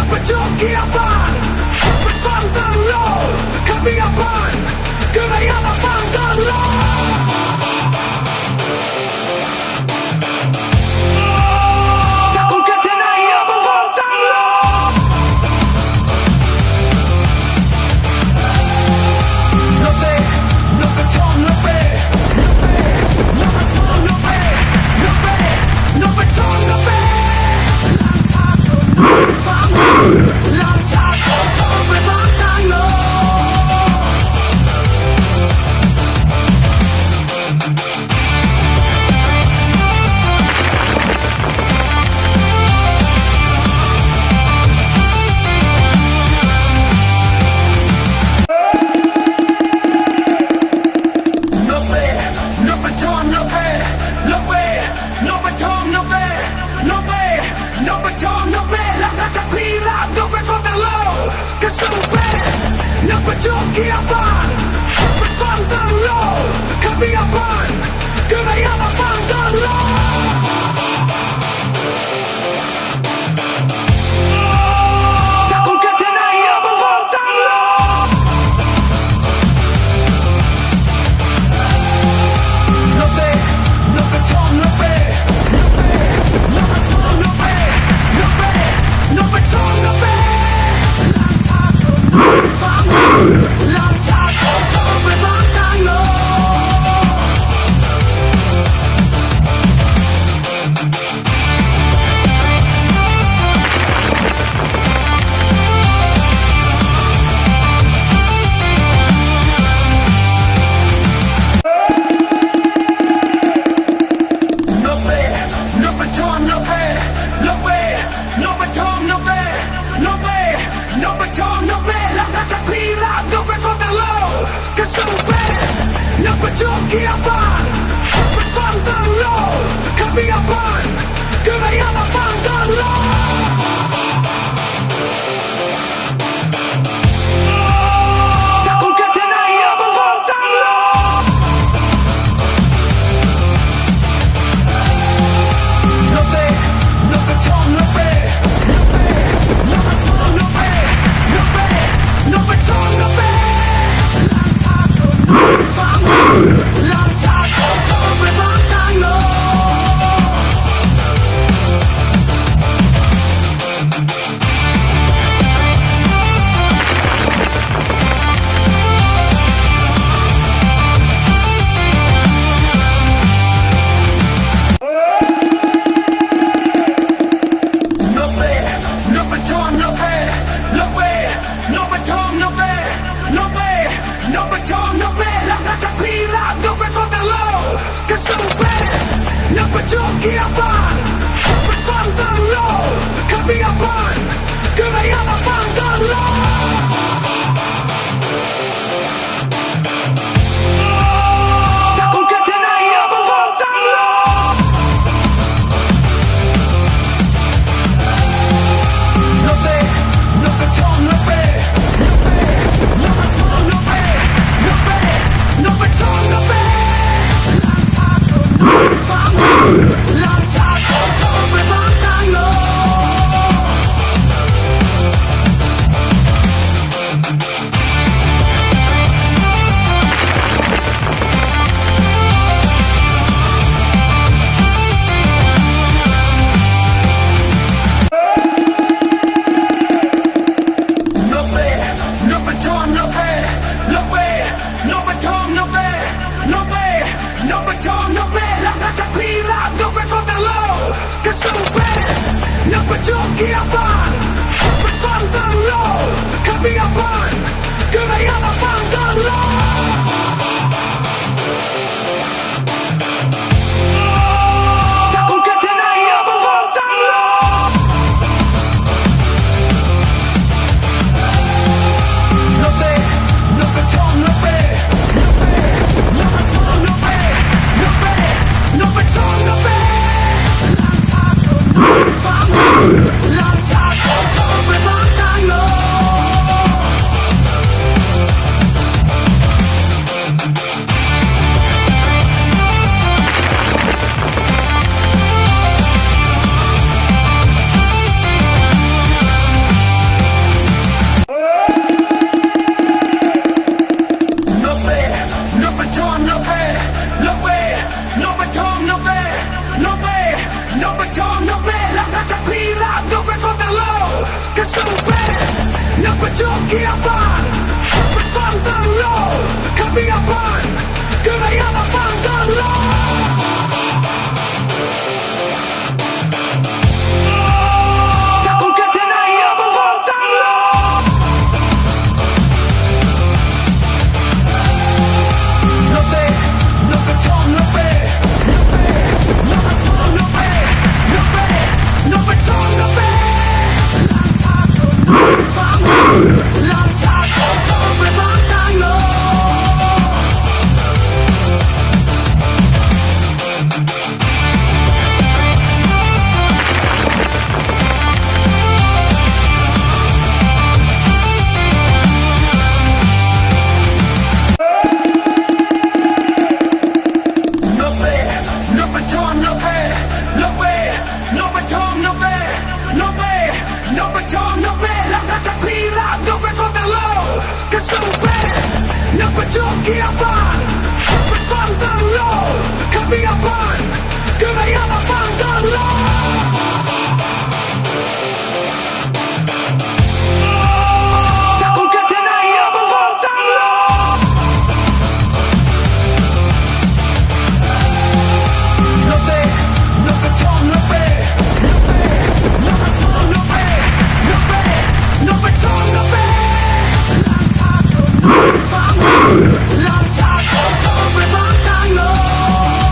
Kievan Hoppet fantan lov Kaviavan Kyllä jäävä fantan lov Ja kun kätenä jäävä fantan lov Nopee, nopeton nopee Nopeton nopee Nopee, nopeton nopee Kievan Hoppet fantan lov Kaviavan Kyllä jäävä fantan lov Ja kun kätenä jäävä fantan lov Nopee, nopeton nopee Nopeton nopee Nopee, nopeton nopee Kievan Hoppet fantan lov Kaviavan Kyllä jäävä fantan lov Ja kun kätenä jäävä fantan lov Nopee, nopeton nopee Nopeton nopee Nopee, nopeton nopee Kievan Hoppet fantan lov Kaviavan Kyllä jäävä fantan lov Ja kun kätenä jäävä fantan lov Nopee, nopeton nopee Nopeton nopee Nopee, nopeton nopee Kievan Hoppet fantan lov Kaviavan Kyllä jäävä fantan lov Ja kun kätenä jäävä fantan lov Nopee, nopeton nopee Nopeton nopee Nopee, nopeton nopee Fantan lov ไปทองนับเป็นหลักฐานจากพี่ลาบยกไปฟ้องตลอดกระสุนเป็นนับไปจงเกียร์บ้านไปฟังตลอดขมีอาบ้านก็ไม่ยอมมาฟังตลอดจงเกียร์บ้านไปฟังตลอดขมีอาบ้านก็ไม่ยอมมาฟังตลอดถ้าคุณแค่ที่ไหนอย่ามาฟังตลอดนับเตะนับไปทองนับเตะนับไปทองนับเตะนับเตะนับไปทองนับเตะหลังจากโดนทองไปฟังทางโลก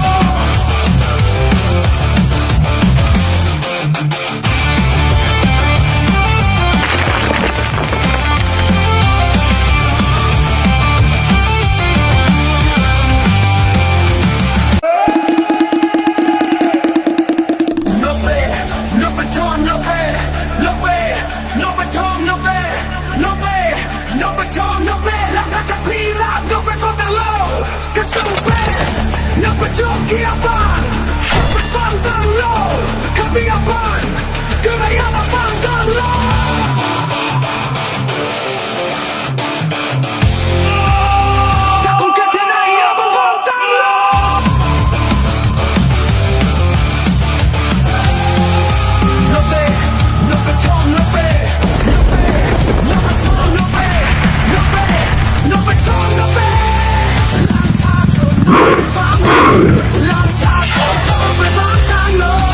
นับเตะนับไปทองนับเตะนับเตะนับไปทองนับเตะนับเตะนับไปทองนับเตะหลังจากจากพี่ลาบยกไปฟ้องตลอดกระสุนเป็นนับไปจงเกียร์บ้านไปฟังตลอดขมีอาบ้านก็ไม่ยอมมาฟังตลอดถ้าคุณแค่ที่ไหนอย่ามาฟังตลอดนับเตะนับไปทองนับเตะนับไปทองนับเตะนับเตะนับไปทองนับเตะหลังจากโดนฟังหลังจากโดนทองไปฟังทางโลก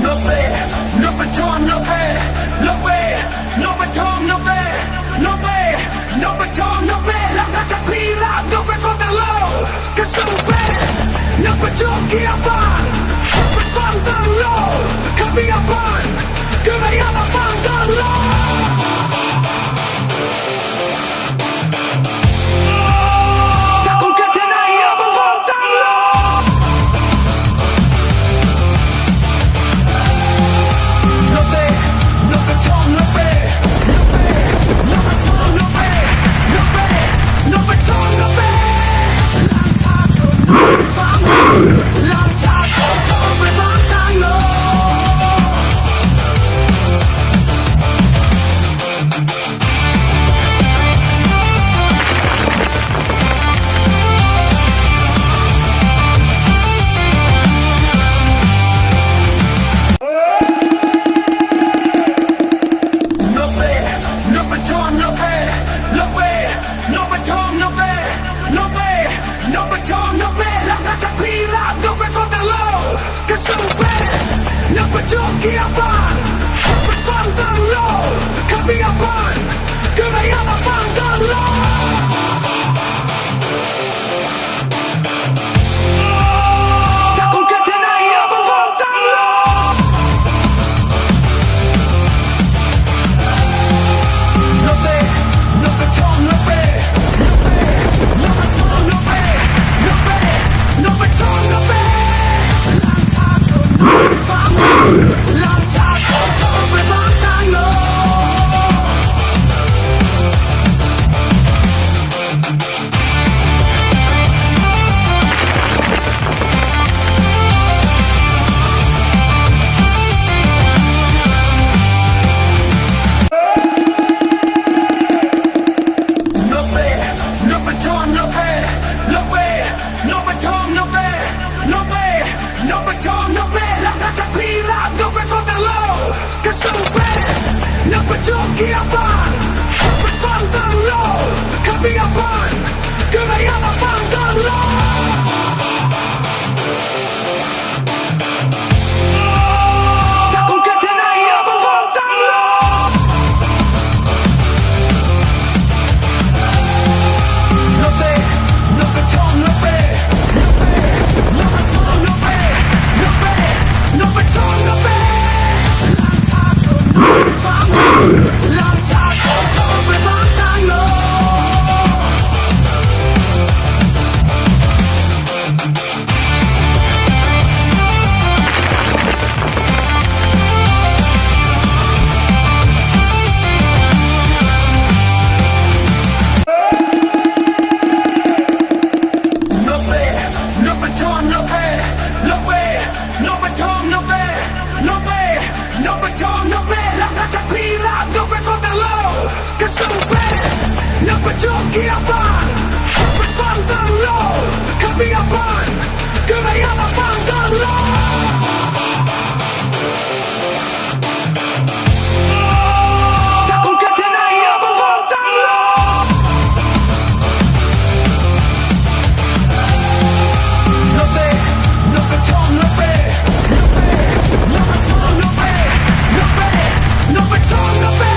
นับเตะนับไปทองนับเตะนับเตะนับไปทองนับเตะนับเตะนับไปทองนับเตะหลังจากจากพี่ลาบยกไปฟ้องตลอดกระสุนเป็นนับไปจงเกียร์บ้านไปฟังตลอดขมีอาบ้านก็ไม่ยอมมาฟังตลอดถ้าคุณแค่ที่ไหนอย่ามาฟังตลอดนับเตะนับไปทองนับเตะนับไปทองนับเตะนับเตะนับไปทองนับเตะหลังจากโดนฟังหลังจากโดนทองไปฟังทางโลกนับเตะนับไปทองนับเตะนับเตะนับไปทองนับเตะนับเตะนับไปทองนับเตะหลังจากจากพี่ลาบยกไปฟ้องตลอดกระสุนเป็นนับไปจงเกียร์บ้านไปฟังตลอดขมีอาบ้านก็ไม่ยอมมาฟังตลอดถ้าคุณแค่ที่ไหนอย่ามาฟังตลอดนับเตะนับไปทองนับเตะนับไปทองนับเตะนับเตะนับไปทองนับเตะหลังจากโดนฟังหลังจากโดนทองไปฟังทางโลก 기억반 From the low 카비아반 그래야만 from the low 자꾸 곁에 나의 여보 from the low 너 빼, 너 빼통 너 빼 너 빼통 너 빼 너 빼, 너 빼통 너 빼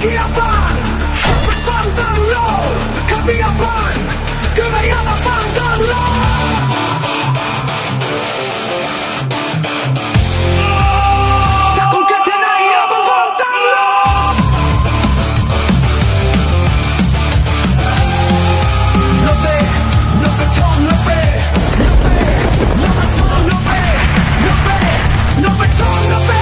กียร์ฟังไปฟังตั้งโลขับเบียร์ฟังคือไม่อยากมาฟังตั้งโลถ้าคุณแค่ที่ไหนอย่ามาฟังตั้งโลNo te, no te tom, no pe, no pe, no te tom, no pe, no pe, no te tom, no pe.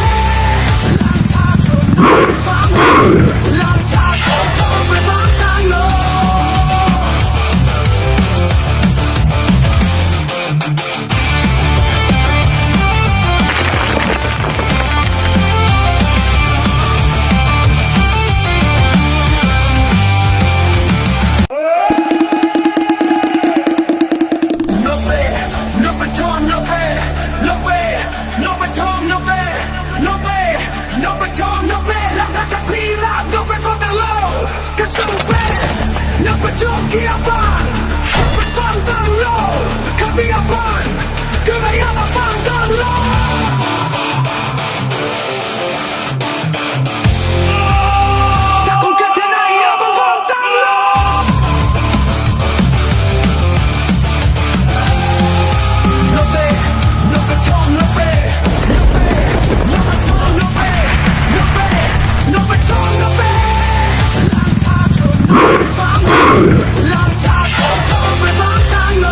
หลังจากโดนทำไปฟังทางโลNo pe, no pe tom, no pe, no pe, no pe tom, no pe, no pe, no pe tom, no pe. No pe for the low, que sube, no pe jockey a fan, pe fan tan low, cambia fan, que me llama fan tan low. Ta con que te na llama fan tan low. No pe tom, no pe, no pe, no pe tom, no pe, no pe, no pe tom, no pe. หลังจากโดนทำไปฟังทางโล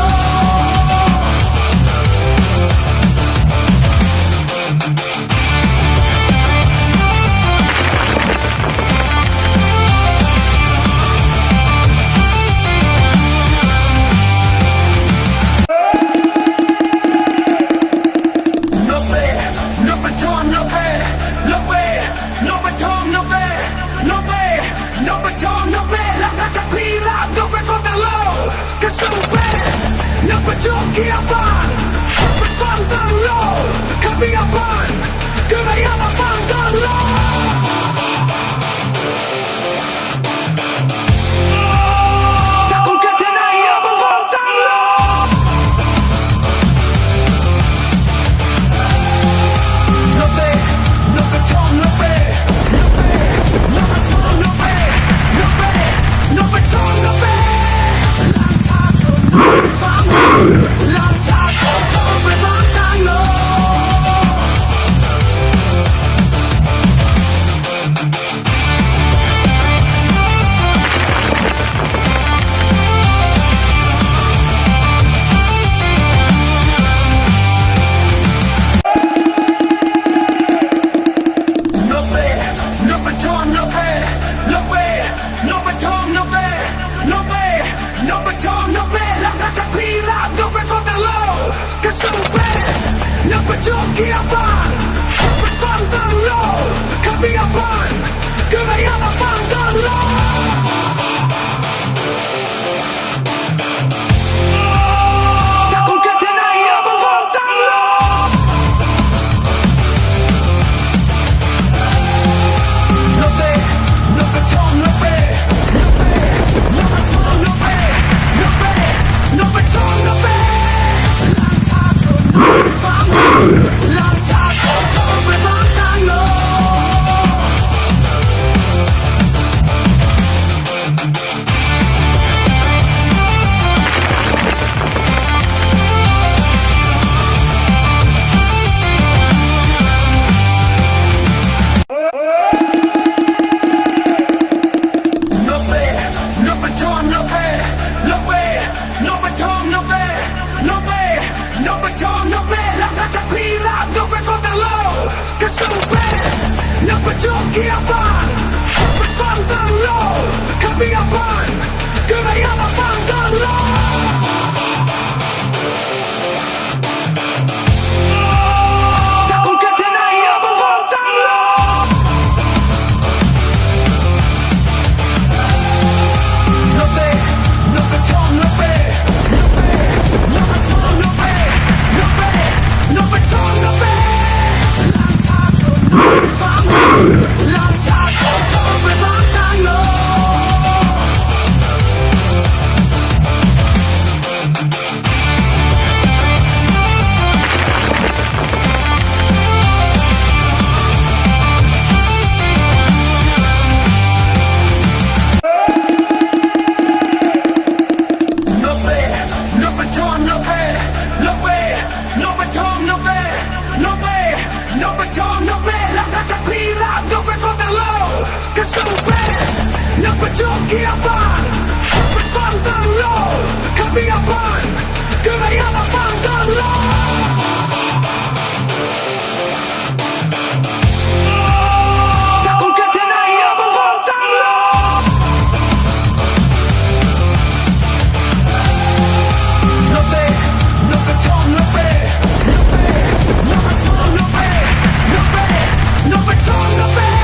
No pe, no pe tom, no pe, no pe, no pe tom, no pe, no pe, no pe tom, no pe. No pe for the low, que sube, no pe jockey a fan, pe fan tan low, cambia fan, que me llama fan tan low. Ta con que te na llama fan tan low. No pe tom, no pe, no pe, no pe tom, no pe, no pe, no pe tom, no pe. หลังจากโดนทำไปฟังทางโลNo pe, no pe tom, no pe, no pe, no pe tom, no pe, no pe, no pe tom, no pe. No pe for the low, que sube, no pe jockey a fan, pe fan tan low, cambia fan, que me llama fan tan low. Ta con que te na llama fan tan low. No pe tom, no pe, no pe, no pe tom, no pe, no pe, no pe tom, no pe. หลังจากโดนทำไปฟังทางโล จุกเกียร์ฟังไปฟังตั้งโลคำมีอภัยคือไม่อยากมาฟังตั้งโลถ้าคุณแค่ที่ไหนอย่ามาฟังตั้งโลNo te, no te tomes, no te, no te tomes, no te, no te, no te tomes, no te.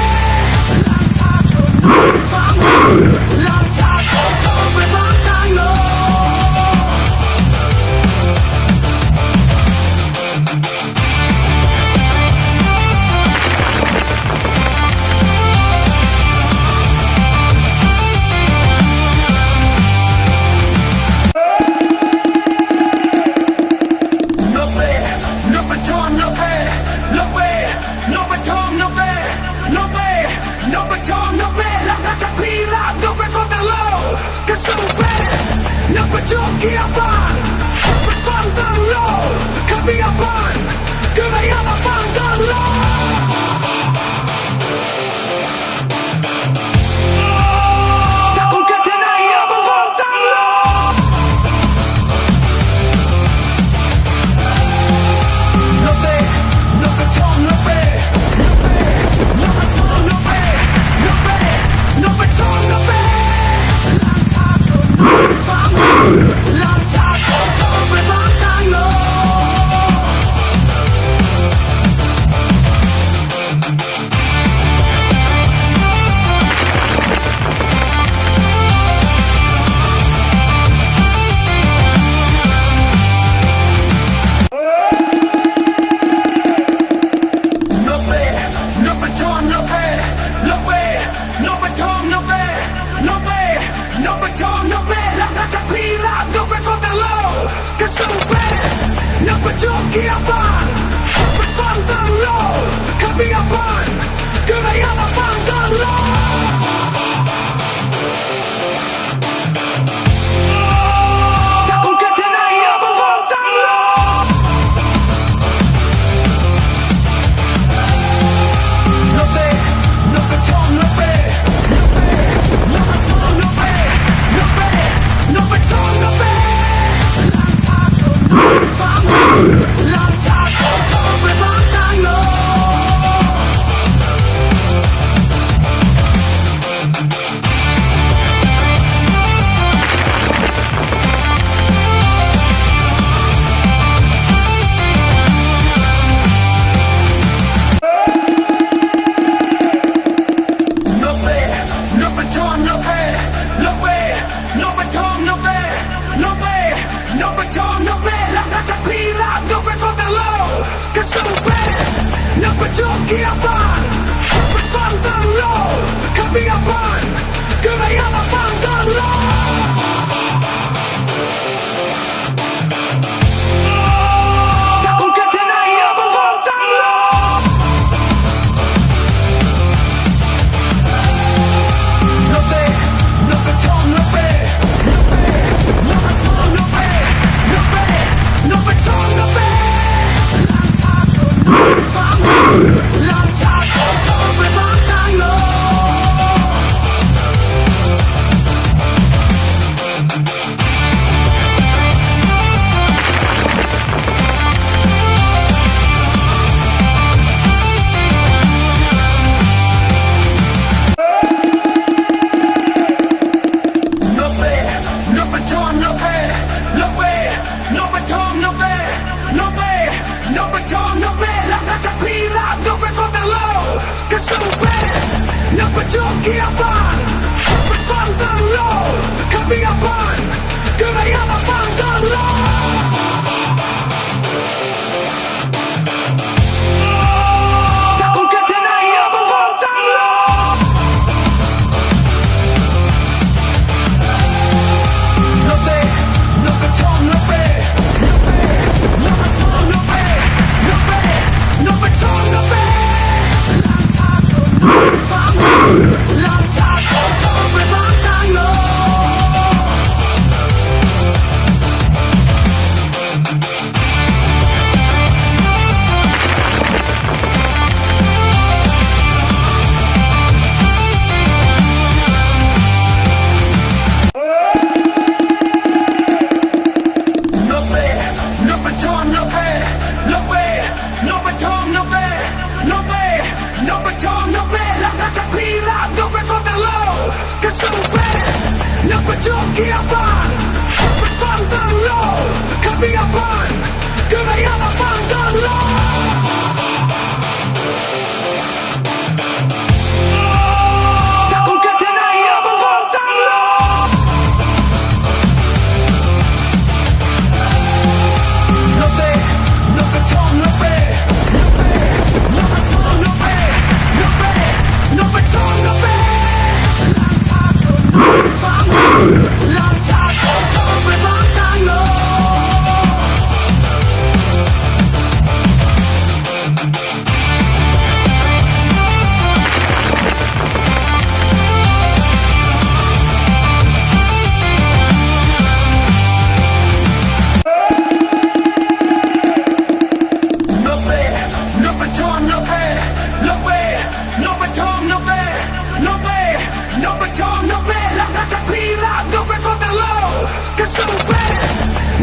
หลังจากโดนทำไปฟังทางโลก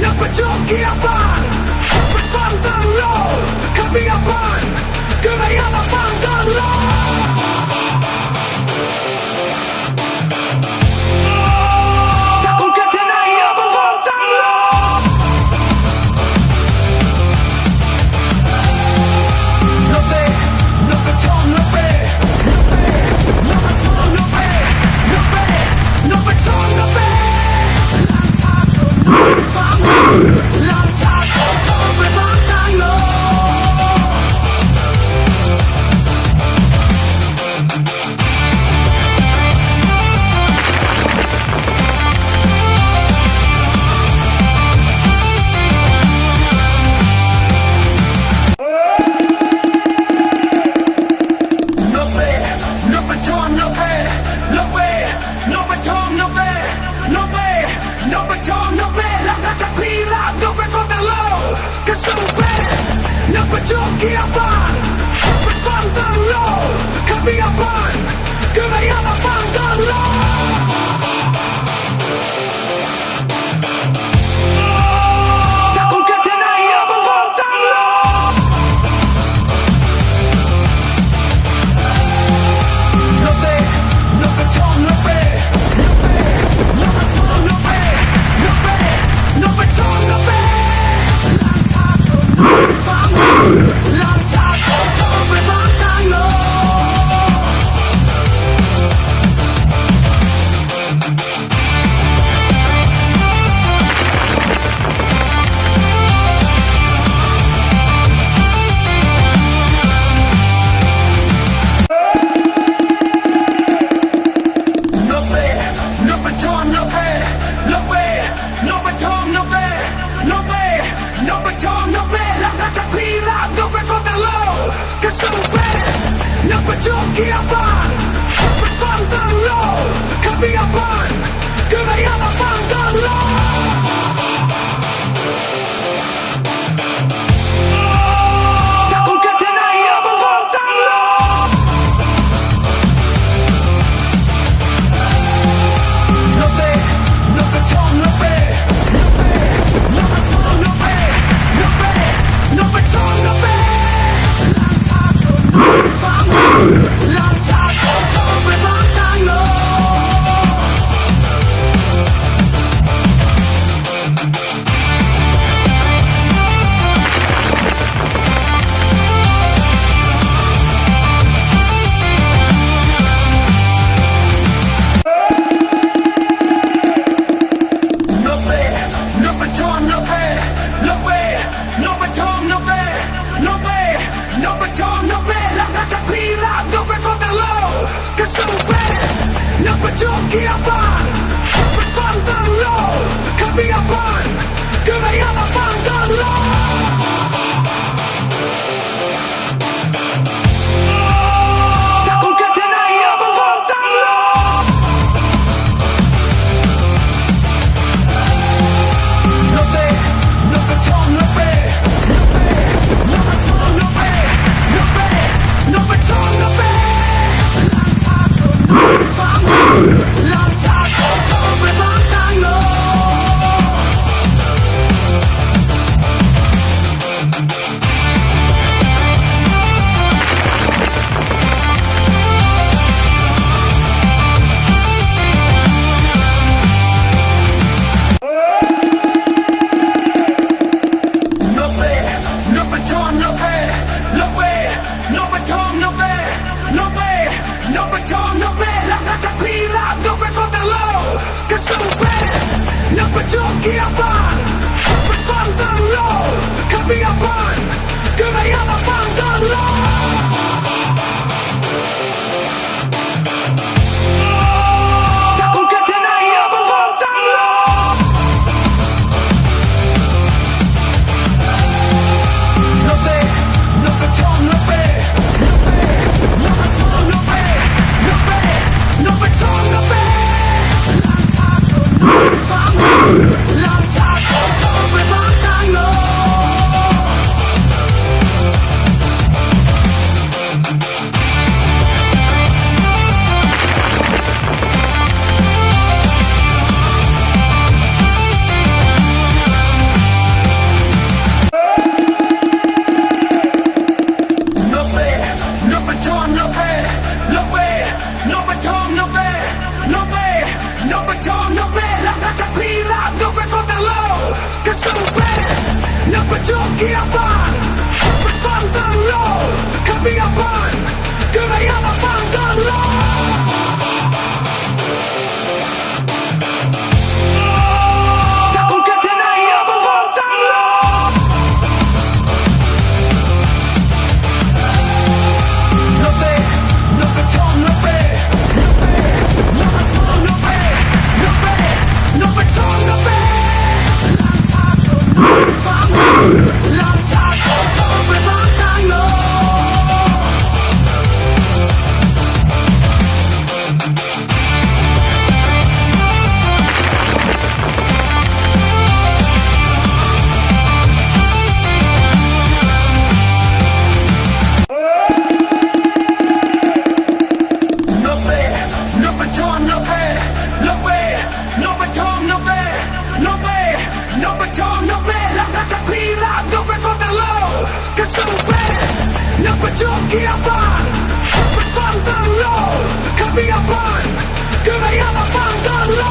นักประจนเกียร์บานไปฟังตั้งโลขับเบียร์บานก็ไม่อยากมาฟังตั้งโลถ้าคุณแค่เธอไหนอยากมาฟังตั้งโลNo te, no te tomo, no te, no te tomo, no te, no te, no te tomo, no te. หลังจากโดนทำไปฟังทางโลก No way, no return, no way, no way, no return, no way, no way, no return, no way. La caterpillar, no way for the low. 'Cause so bad, no return, gear on. We found the low, come be a fun. Good I am, I found the low. ถ้าคุณแค่เธอไหนอยากมาฟังตั้งโล No te, no te tomo, no te, no te tomo, no te, no te, no te tomo, no te. หลังจากโดนทำไปฟังทางโลก No way, no return, no way, no way, no return, no way, no way, no return, no way. La caterpillar, no way for the low. 'Cause so bad, no return, gear on. We found the low, come be a fun. Good I am, I found the low. ถ้าคุณแค่เธอไหนอยากมาฟังตั้งโล No te, no te tomo, no te, no te tomo, no te, no te, no te tomo, no te. หลังจากโดนทำไปฟังทางโลก No way, no return, no way, no way, no return, no way, no way, no return, no way. La caterpillar, no way for the low. 'Cause so bad, no return, gear on. We found the low, come be a fun. Good I am, I found the low. ถ้าคุณแค่เธอไหนอยากมาฟังตั้งโลก No te, no te tomo, no te, no te tomo, no te, no te, no te tomo, no te. หลังจากโดนทำไปฟังทางโลก กียร์ฟังไปฟังตั้งโลขับเบียร์ฟังก็ไม่อยากมาฟังตั้งโลถ้าคุณแค่ที่ไหนอยากมาฟังตั้งโลโนเต้โนกระทงโนเป้โนกระทงโนเป้โนเป้โนกระทงโนเป้ลองทางโชว์โชว์ไปฟังทางโลกียร์ฟังไปฟังตั้งโลขับเบียร์ฟังก็ไม่อยากมาฟังตั้งโล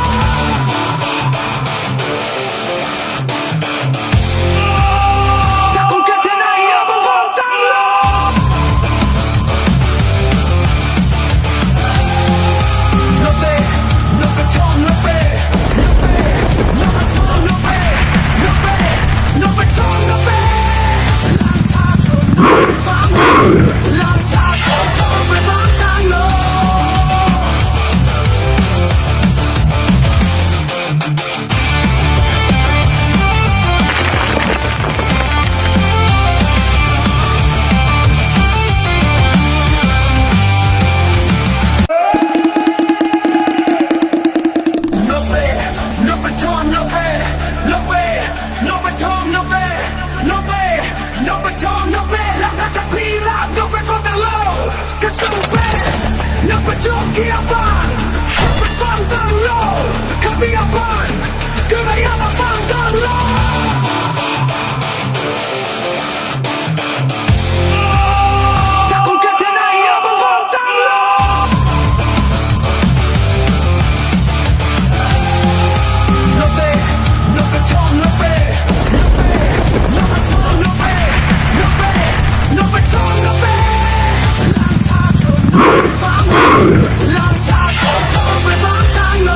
ถ้าคุณแค่ที่ไหนอยากมาฟังตั้งโลโนเต้โนกระทงโนเป้โนกระทงโนเป้โนเป้โนกระทงโนเป้ลองทางโชว์โชว์ไปฟังทางโลโนเป้โนกระทงโนเป้โนเป้โนกระทงโนเป้โนเป้โนกระทงโนเป้แล้วถ้าจะพีราบโนเป้ฟังแต่โลกระสุนเป้โนกระทงเกียร์ฟังไปฟังตั้งโลขับเบียร์ฟังก็ไม่อยากมาฟังตั้งโลถ้าคุณแค่ที่ไหนอยากมาฟังตั้งโลโนเต้โนกระทงโนเป้โนกระทงโนเป้โนเป้โนกระทงโนเป้ลองทางโชว์โชว์ไปฟังลองทางโชว์โชว์ไปฟังทางโล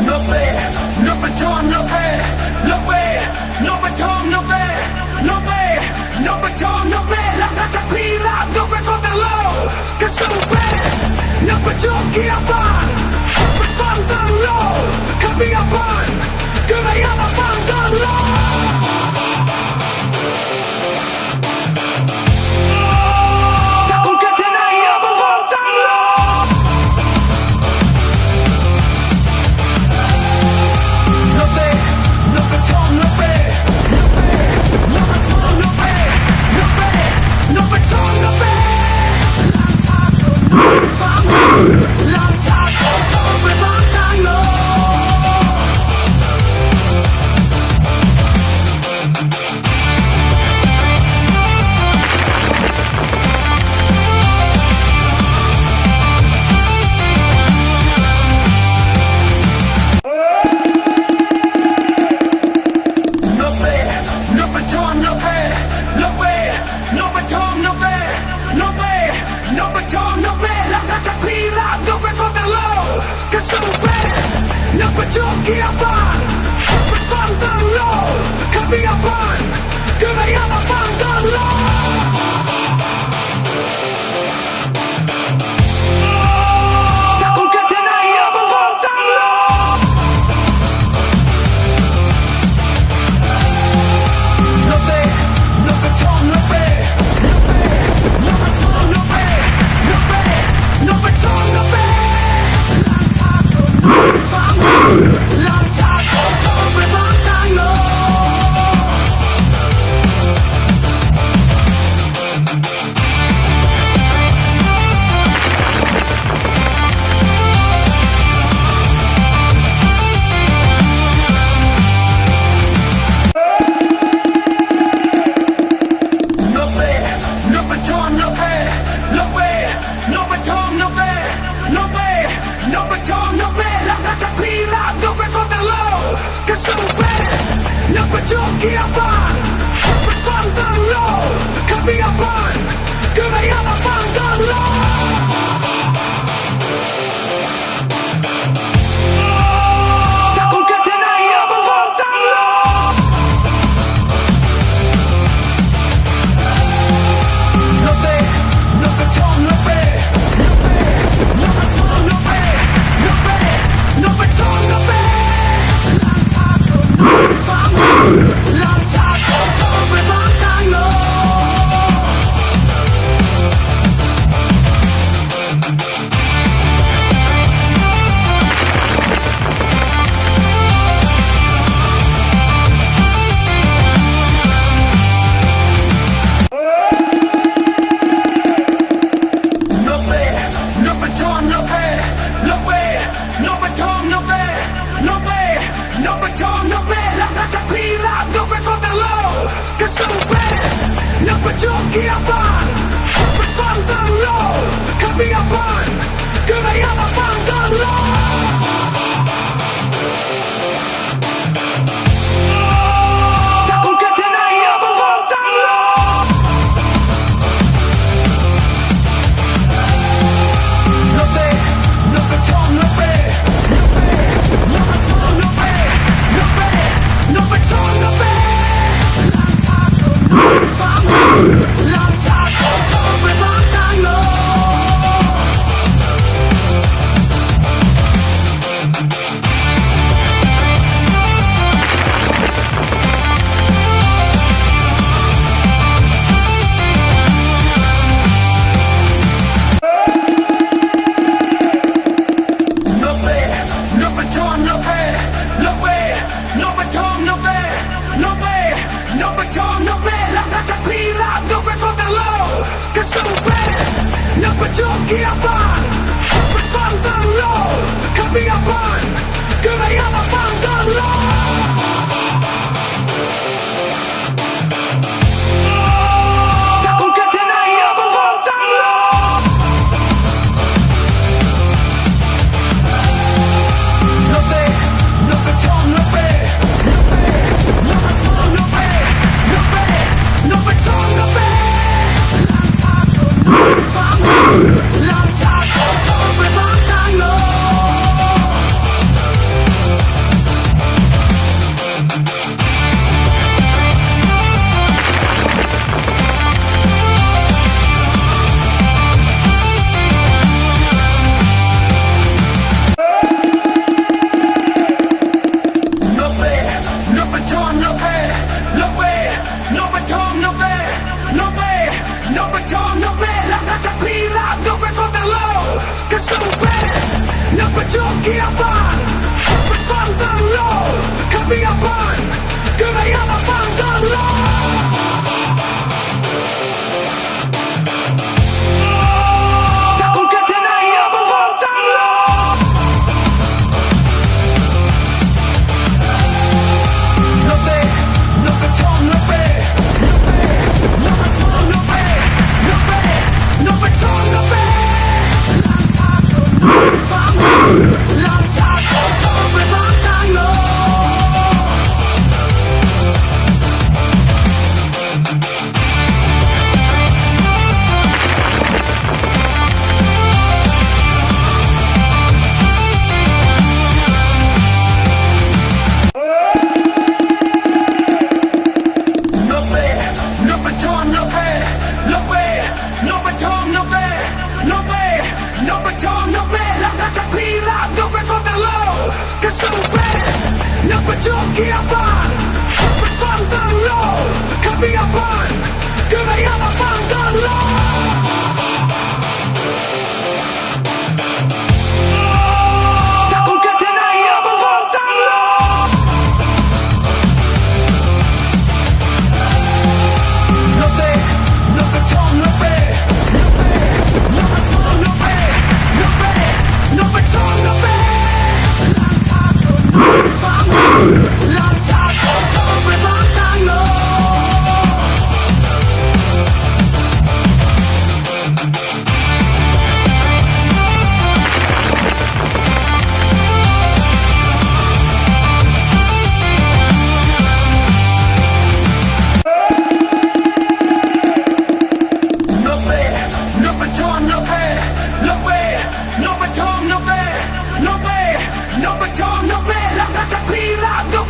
โนเป้โนกระทงโนเป้โนเป้โนกระทงโนเป้โนเป้โนกระทงโนเป้แล้วถ้าจะพีราบโนเป้ฟังแต่โลกระสุนเป้โนกระทงเกียร์ฟังไปฟังตั้งโลขับเบียร์ฟังก็ไม่อยากมาฟังตั้งโลถ้าคุณแค่ที่ไหนอยากมาฟังตั้งโลโนเต้โนกระทงโนเป้โนกระทงโนเป้โนเป้โนกระทงโนเป้ลองทางโชว์โชว์ไปฟังลองทางโชว์โชว์ไปฟังทางโลโนเป้โนกระทงโนเป้โนเป้โนกระทงโนเป้โนเป้โนกระทงโนเป้แล้วถ้าจะพีราบโนเป้ฟังแต่โลกระสุนเป้โนกระทงเกียร์ฟังไปฟังตั้งโลขับเบียร์ฟังก็ไม่อยากมาฟังตั้งโลถ้าคุณแค่ที่ไหนอยากมาฟังตั้งโลโนเต้โนกระทงโนเป้โนกระทงโนเป้โนเป้โนกระทงโนเป้ลองทางโชว์โชว์ไปฟังลองทางโชว์โชว์ไปฟังทางโล 쫓기야만 From the low 감이야만 그래야만 from the low 자꾸 곁에 나이야만 from the low 너배 너배 tom 너배 너배 tom 너배 너배 너배 tom 너배 쫓기야만 From the low 감이야만 그래야만 from the low 자꾸 곁에 나이야만 from the low 너배 너배 tom 너배 너배 tom 너배 너배 너배 tom 너배 쫓기야만 From the low 감이야만 그래야만 from the low 자꾸 곁에 나이야만 from the low 너배 너배 tom 너배 너배 tom 너배 너배 너배 tom 너배 쫓기야만 From the low 감이야만 그래야만 from the low 자꾸 곁에 나이야만 from the low 너배 너배 tom 너배 너배 tom 너배 너배 너배 tom 너배 No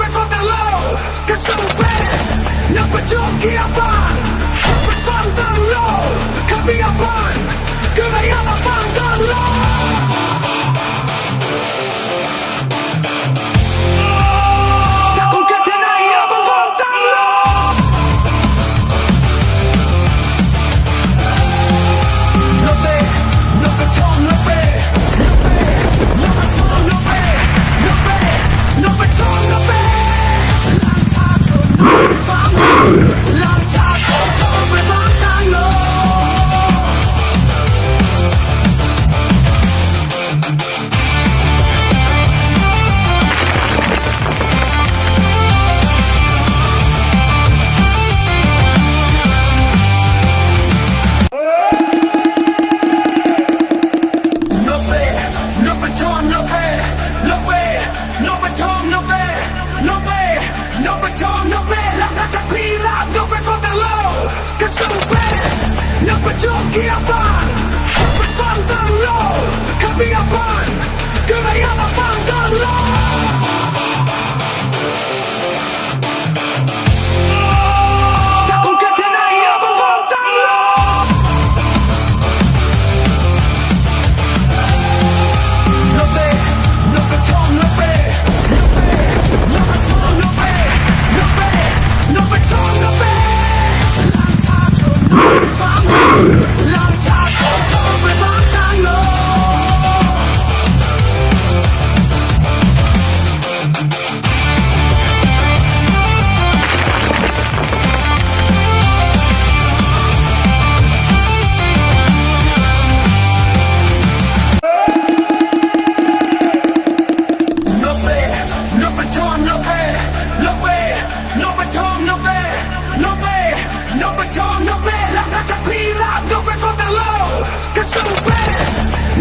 baton, no bed, no bed, no baton, no bed, no bed, no baton, no bed. La catapila, no bed for the low. Che super,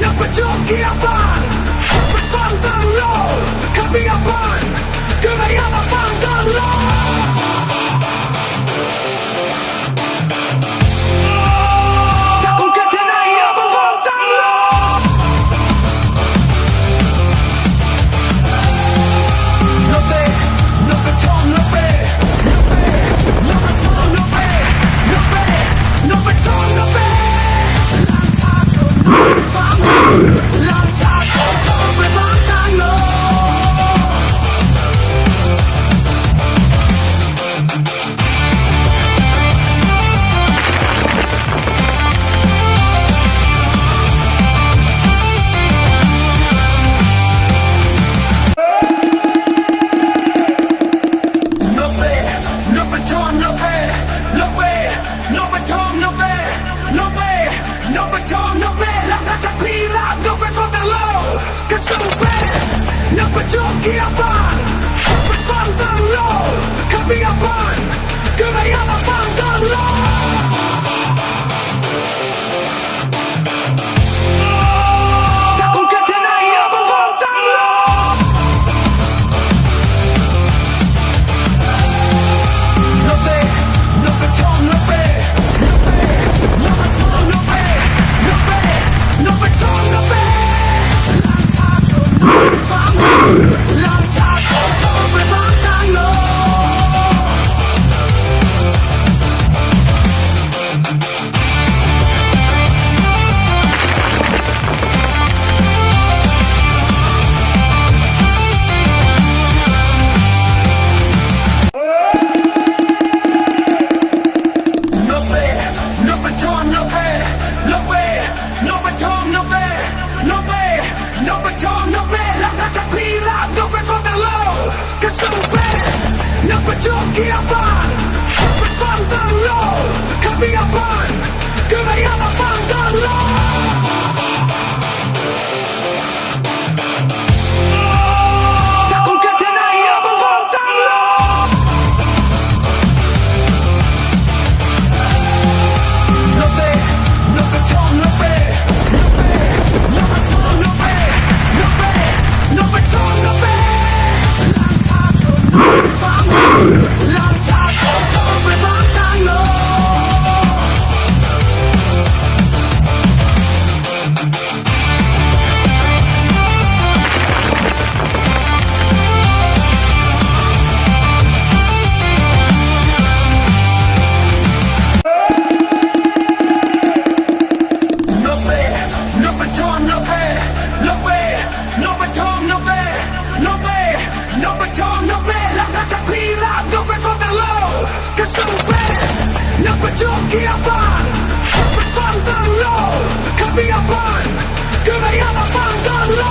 no baton, chi avan, no bed for the low. Capi avan, che me llama for the low. Giochi a fan, per fantarlo, capi a fan, che vai a fantarlo. Da concatenai a fantarlo. No te, no beton, no be, no be, no beton, no be, no be, no beton, no be. Giochi a fan, per fantarlo, capi a fan, che vai a fantarlo. Da concatenai a fantarlo. No te, no beton, no be, no be, no beton, no be, no be, no beton, no be. Giochi a fan, per fantarlo, capi a fan, che vai a fantarlo.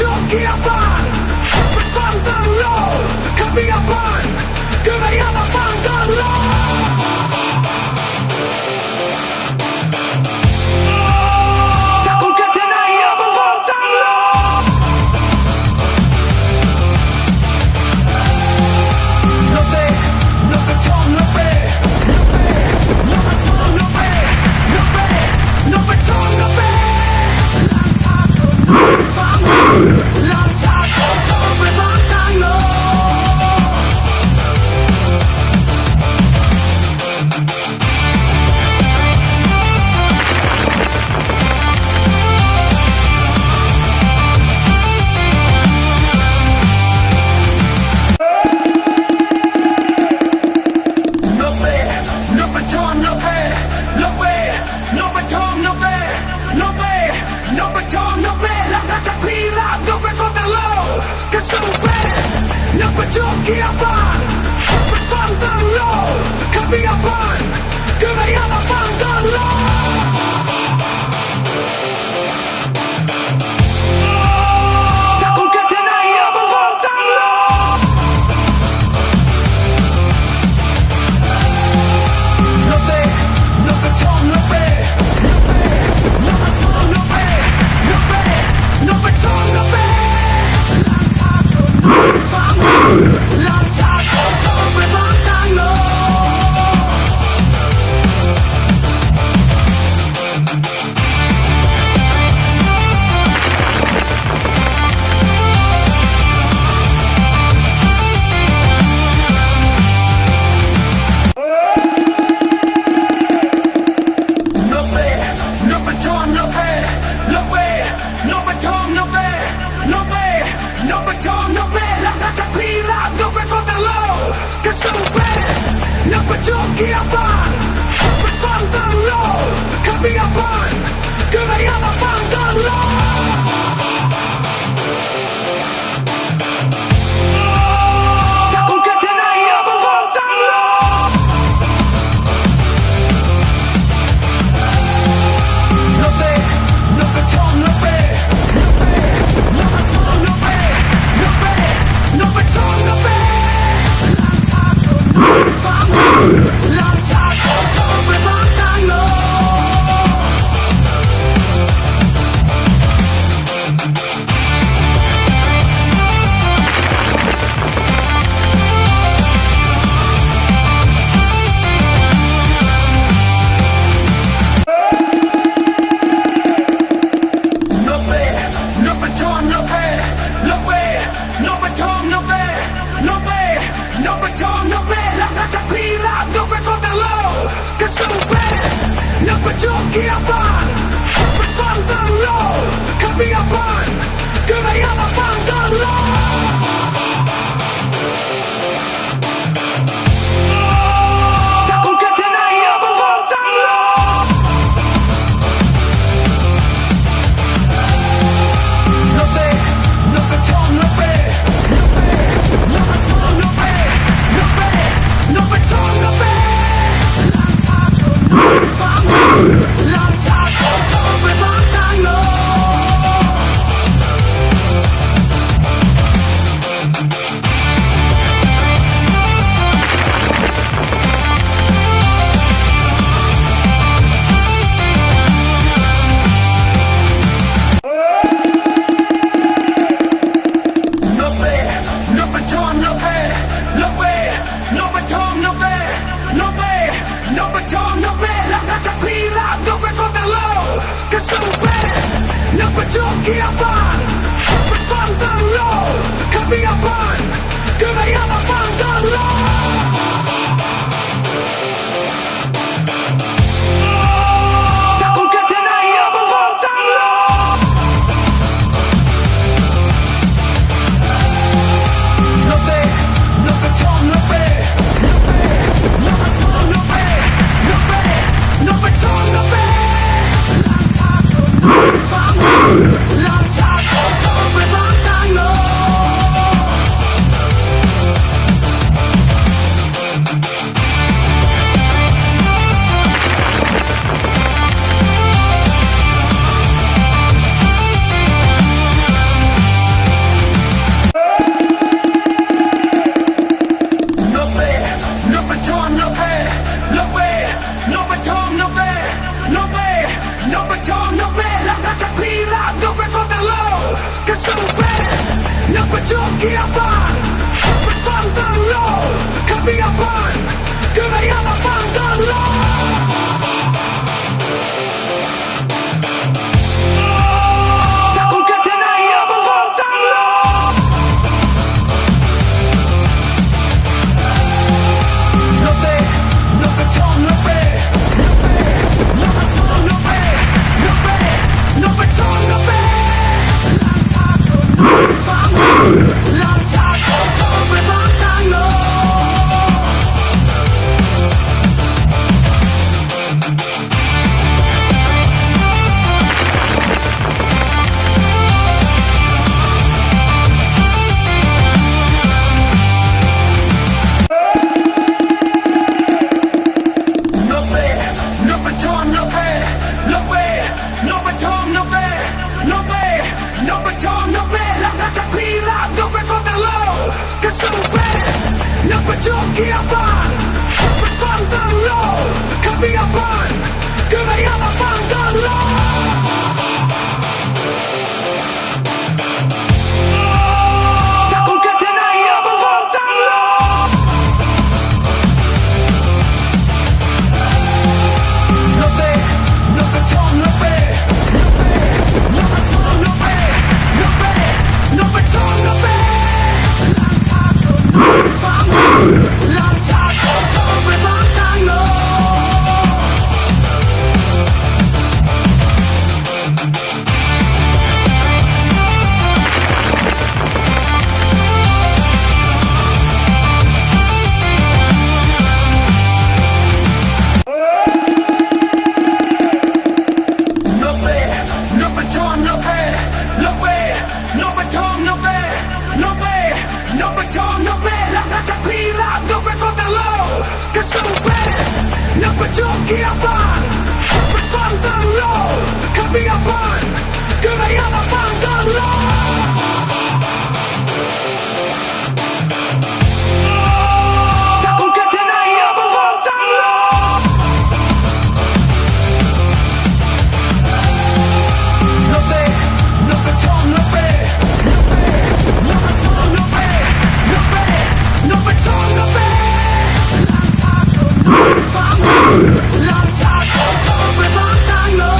Jokiapan Bersang terlalu Kami apan Keraya lapang terlalu Takut ketena ia berbantang lo Lebih Lebih tong lebih Lebih tong lebih Lebih Lebih tong lebih Lantar berbantang Lantar berbantang lo Jokiapan Bersang terlalu Kami apan Keraya lapang terlalu Takut ketena ia berbantang lo Lebih Lebih tong lebih Lebih tong lebih Lebih Lebih tong lebih Lantar berbantang lo Lebih Lebih tong lebih Lebih Lebih tong lebih Lebih Lebih tong lebih Lantar terpilak Lebih terlalu Kesupen Lebih Jokiapan Bersang terlalu Kami apan Keraya lapang terlalu Takut ketena ia berbantang lo Lebih Lebih tong lebih Lebih tong lebih Lebih Lebih tong lebih Lantar berbantang lo Lebih Lebih tong lebih Lebih Lebih tong lebih Lebih Lebih tong lebih Lantar terpilak Lebih terlalu Kesupen Lebih Jokiapan Bersang terlalu Kami apan Keraya lapang terlalu Takut ketena ia berbantang lo Lebih Lebih tong lebih Lebih tong lebih Lebih Lebih tong lebih Lantar berbantang lo Lebih Lebih tong lebih Lebih Lebih tong lebih Lebih Lebih tong lebih Lantar terpilak Lebih terlalu Kesupen Lebih Jokiapan Bersang terlalu Kami apan Keraya lapang terlalu Takut ketena ia berbantang lo Lebih Lebih tong lebih Lebih tong lebih Lebih Lebih tong lebih Lantar berbantang lo กียร์ฟังไปฟังตั้งโลขับเบียร์ฟังก็ไม่อยากมาฟังตั้งโลถ้าคุณแค่ที่ไหนอย่ามาฟังตั้งโลNo pe, no petón, no pe, no pe, no petón, no pe, no pe, no petón, no pe. หลังจากโดนทำไปฟังทางโลNo pe, no petón, no pe, no pe, no petón, no pe, no pe, no petón, no pe. La tata pila, no pe for the low. Que sube, no pe choquia pan, pe fan tan low. Cambia pan, que me llama fan tan low. Ta con que tiene ahí a fan tan low. No pe, no petón, no pe, no pe, no petón, no pe, no pe, no petón, no pe. Long time, long time, long time, no.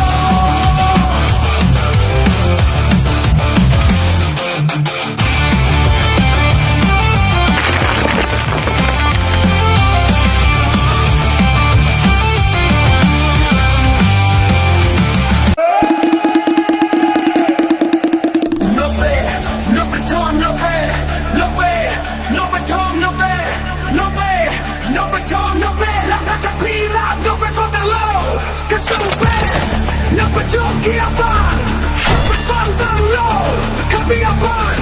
No pe, no petón, no pe, no pe, no petón, no pe, no pe, no petón, no pe. La tata pila, no pe for the low. Que sube, no pe choquia pan, pe fan tan low. Cambia pan,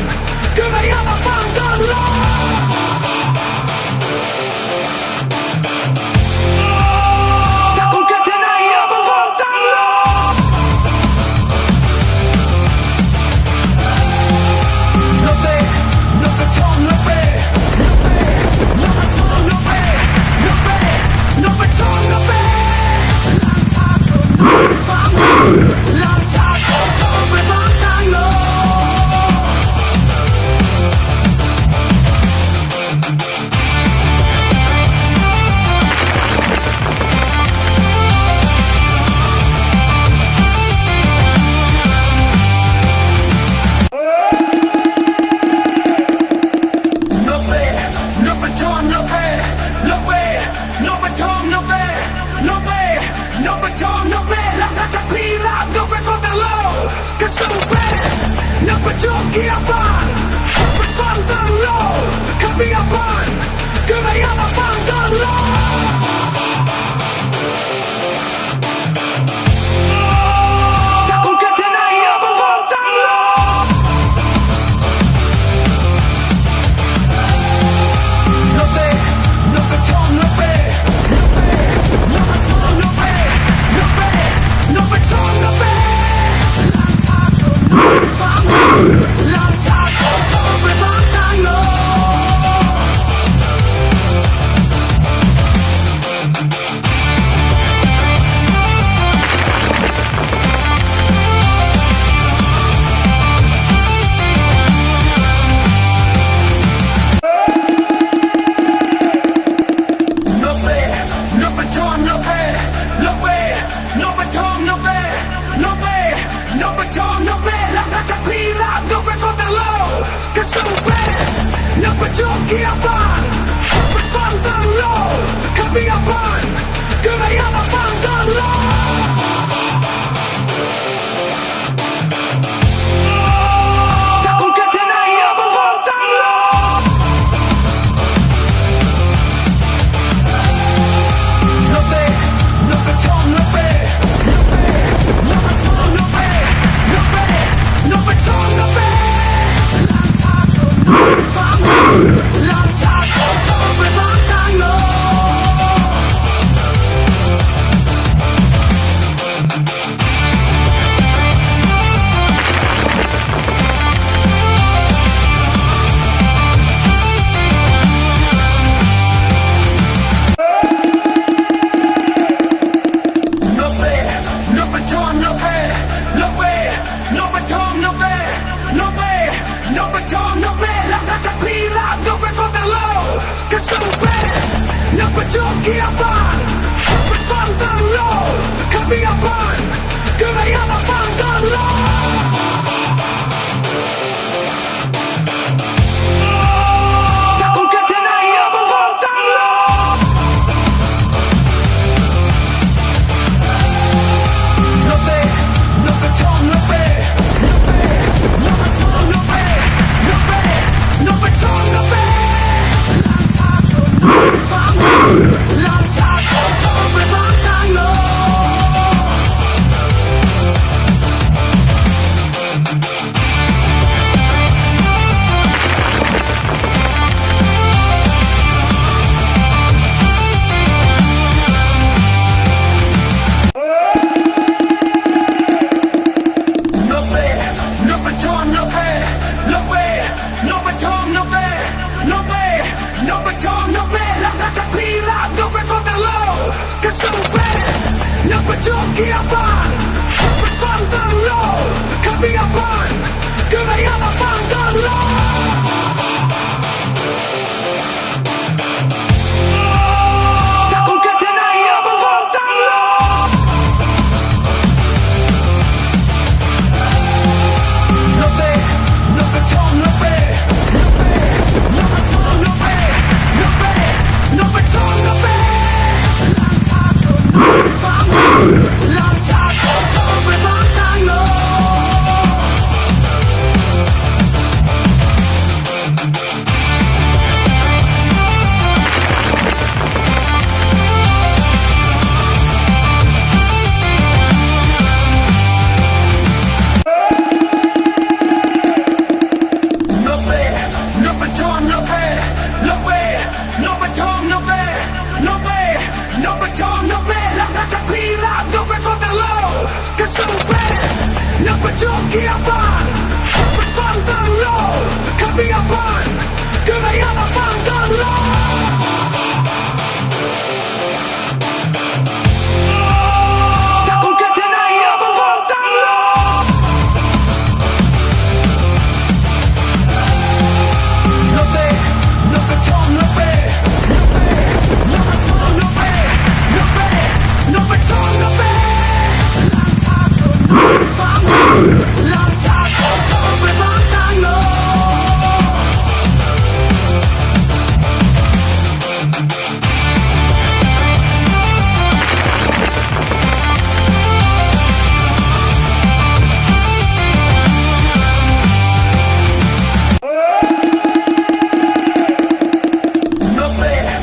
que me llama fan tan low. Ta con que tiene ahí a fan tan low. No pe, no petón, no pe, no pe, no petón, no pe, no pe, no petón, no pe. Long time, pe fan tan low. No pe, no petón, no pe, no pe, no petón, no pe, no pe, no petón, no pe. La tata pila, no pe for the low. Que sube, no pe choquia pan, pe fan tan low. Cambia pan, que me llama fan tan low. Ta con que tiene ahí a fan tan low. No pe, no petón, no pe, no pe, no petón, no pe, no pe, no petón, no pe. Long time, pe fan tan low. กียร์ฟังไปฟังตั้งโลขับเบียร์ฟังคือไม่อยากมาฟังตั้งโลถ้าคุณแค่ที่ไหนอย่ามาฟังตั้งโลNo te, no te tomo, no te, no te, no te tomo, no te, no te, no te tomo, no te. หลังจากเธอไปฟังทางโลก No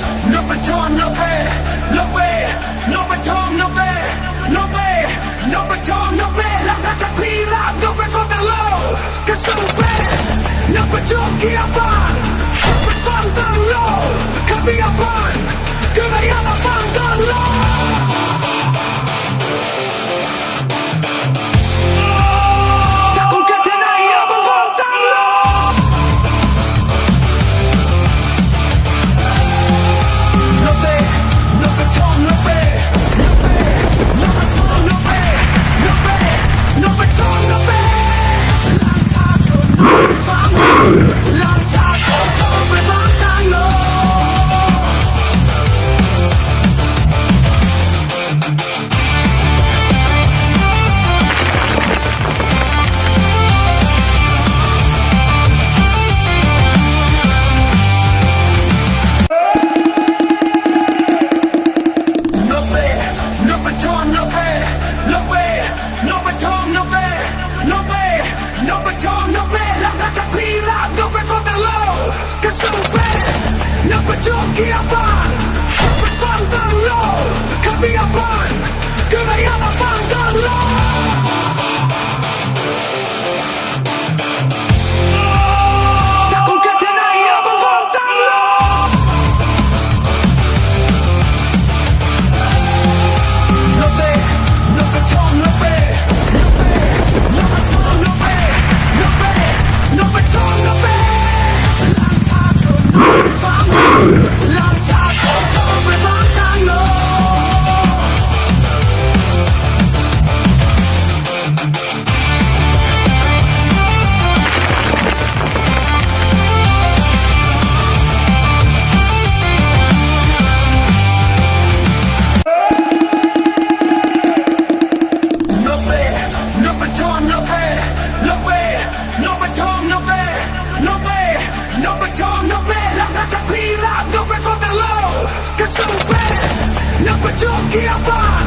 kia fan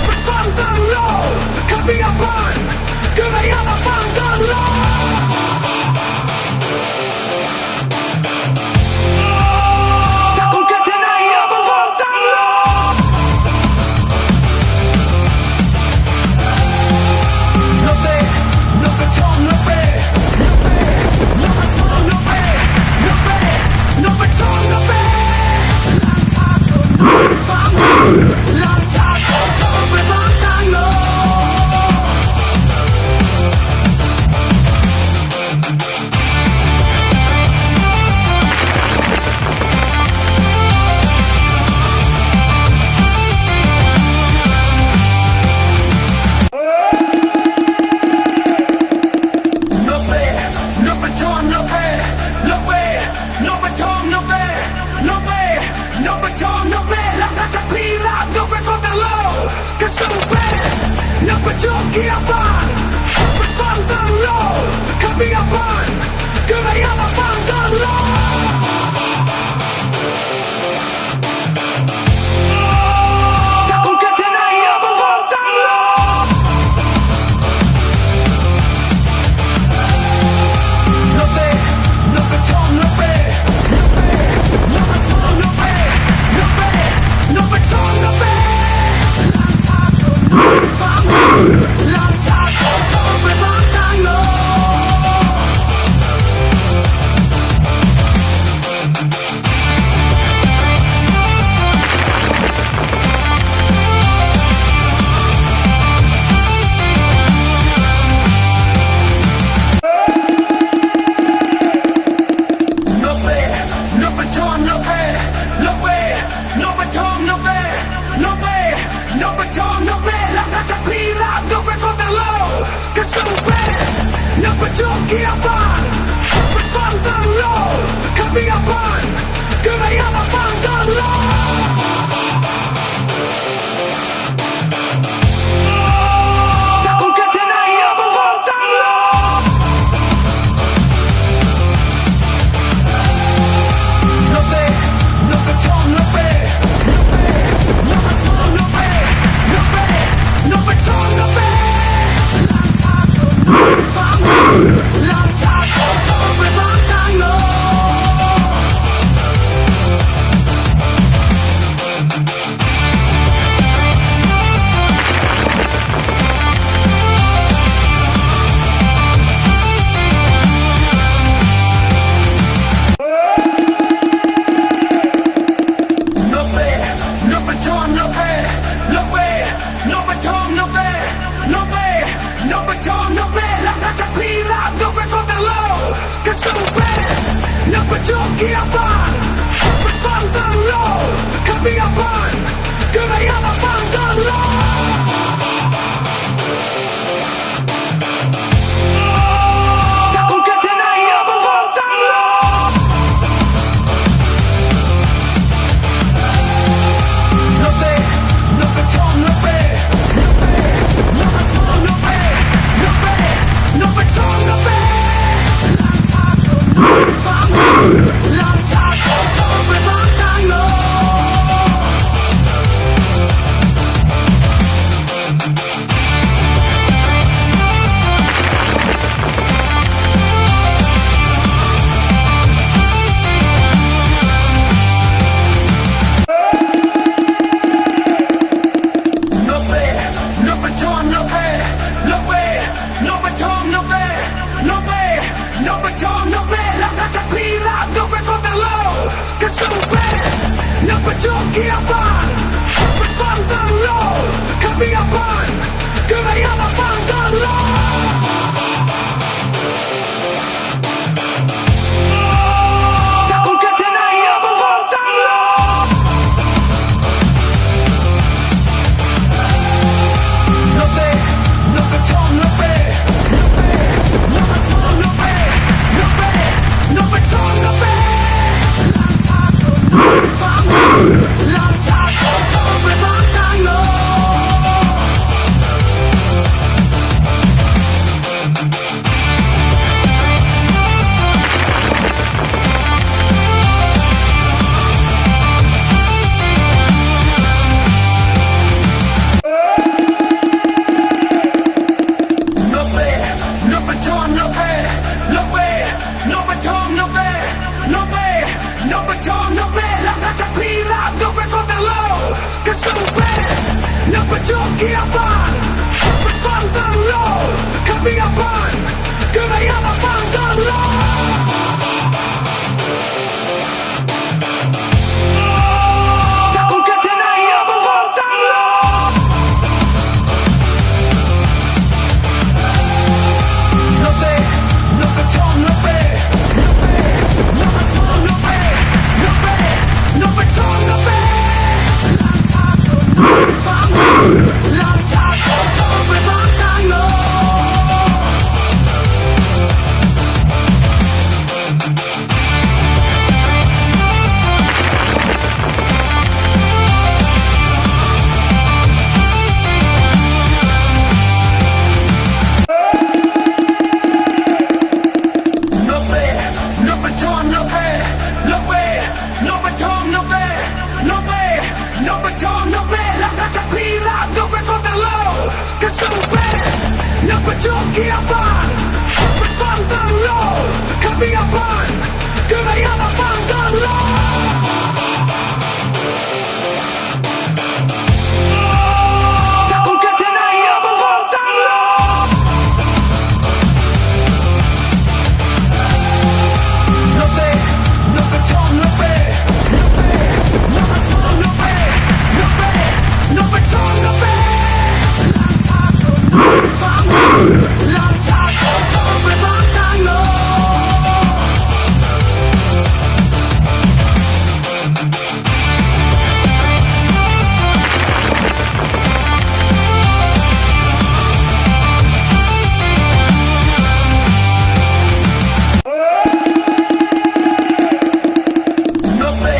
Mình phang tăng lô Kami fan Cứ này ama phang tăng lô Ta cũng kết thế này ama phang tăng lô Nó bê Nó bê thong nó bê Nó bê thong nó bê Nó bê Nó bê thong nó bê Lang ta trốn phang Lang ta trốn về phang tăng lô Nó bê, nó bê thong nó bê Nó bê, nó bê thong nó bê Nó bê, nó bê thong nó bê Lang ta ta pi la, nó bê phang tăng lô Cái sông bê, nó bê thong kia fan Bê phang tăng lô Kami fan Cứ này ama phang tăng lô Ta cũng kết thế này ama phang tăng lô Nó bê, nó bê thong nó bê Nó bê thong nó bê Nó bê, nó bê thong nó bê Lang ta trốn phang Lang ta trốn về phang tăng lô Nó bê, nó bê thong nó bê Nó bê, nó bê thong nó bê Nó bê, nó bê thong nó bê Lang ta ta pi la, nó bê phang tăng lô Cái sông bê, nó bê thong kia fan Bê phang tăng lô Kami fan Cứ này ama phang tăng lô Ta cũng kết thế này ama phang tăng lô Nó bê, nó bê thong nó bê Nó bê thong nó bê Nó bê, nó bê thong nó bê Lang ta trốn phang Lang ta trốn về phang tăng lô Nó bê, nó bê thong nó bê Nó bê, nó bê thong nó bê Nó bê, nó bê thong nó bê Lang ta ta pi la, nó bê phang tăng lô Cái sông bê, nó bê thong kia fan Bê phang tăng lô Kami fan Cứ này ama phang tăng lô Ta cũng kết thế này ama phang tăng lô Nó bê, nó bê thong nó bê Nó bê thong nó bê Nó bê, nó bê thong nó bê Lang ta trốn phang Lang ta trốn về phang tăng lô Nó bê, nó bê thong nó bê Nó bê, nó bê thong nó bê Nó bê, nó bê thong nó bê Lang ta ta pi la, nó bê phang tăng lô Cái sông bê, nó bê thong kia fan Bê phang tăng lô Kami fan Cứ này ama phang tăng lô Ta cũng kết thế này ama phang tăng lô Nó bê, nó bê thong nó bê Nó bê thong nó bê Nó bê, nó bê thong nó bê Lang ta trốn phang Lang ta trốn về phang tăng นับประจบเกียร์ฟังไปฟังตั้งโลขับเบียร์ฟังก็ไม่อยากมาฟังตั้งโลถ้าคุณเกิดที่ไหนอย่ามาฟังตั้งโลNo te, no te tom, no pe, no te tom, no pe, no pe, no te tom, no pe. หลังจากโดนทำไปฟังทางโลNo pe, no pe tom, no pe, no pe, no pe tom, no pe, no pe, no pe tom, no pe. ก็สู้เป็นนักประจบเกียร์ฟังไปฟังตั้งโลขับเบียร์ฟังก็ไม่อยากมาฟังตั้งโลถ้าคุณเกิดที่ไหนอย่ามาฟังตั้งโลNo te, no te tom, no pe, no te tom, no pe, no pe, no te tom, no pe.หลังจากโดนทำไปฟังทางโลNo pe,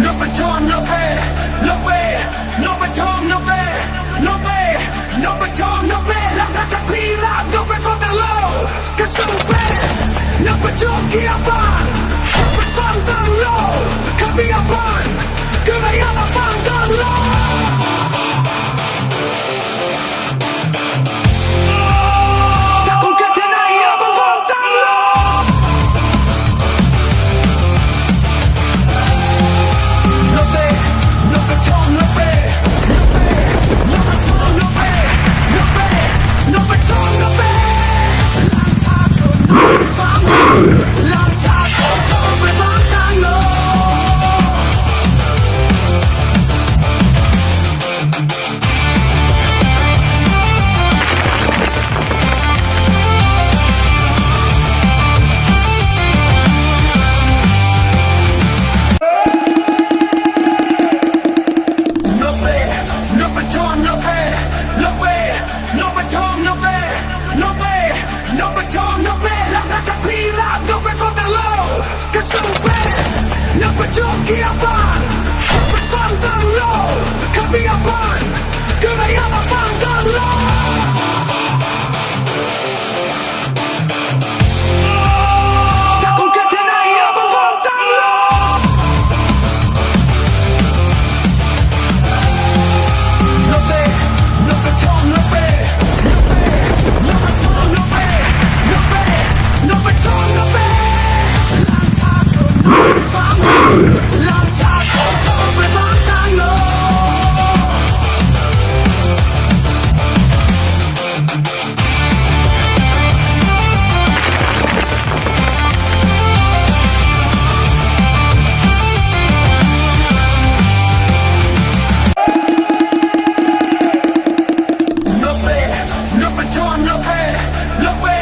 no pe tom, no pe, no pe, no pe tom, no pe, no pe, no pe tom, no pe.นับไปฟังตั้งโลก็สู้เป็นนับประจบเกียร์ฟังไปฟังตั้งโลขับเบียร์ฟังก็ไม่อยากมาฟังตั้งโลถ้าคุณเกิดที่ไหนอย่ามาฟังตั้งโลNo te, no te tom, no pe, no te tom, no pe, no pe, no te tom, no pe.หลังจากโดนทำไปฟังทางโลNo pe, no pe tom, no pe, no pe, no pe tom, no pe, no pe, no pe tom, no pe.นับไปฟังตั้งโลก็สู้เป็นนับประจบเกียร์ฟังไปฟังตั้งโลขับเบียร์ฟังก็ไม่อยากมาฟังตั้งโลถ้าคุณเกิดที่ไหนอย่ามาฟังตั้งโลNo te, no te tom, no pe, no te tom, no pe, no pe, no te tom, no pe.หลังจากโดนทำไปฟังทางโลNo pe, no pe tom, no pe, no pe,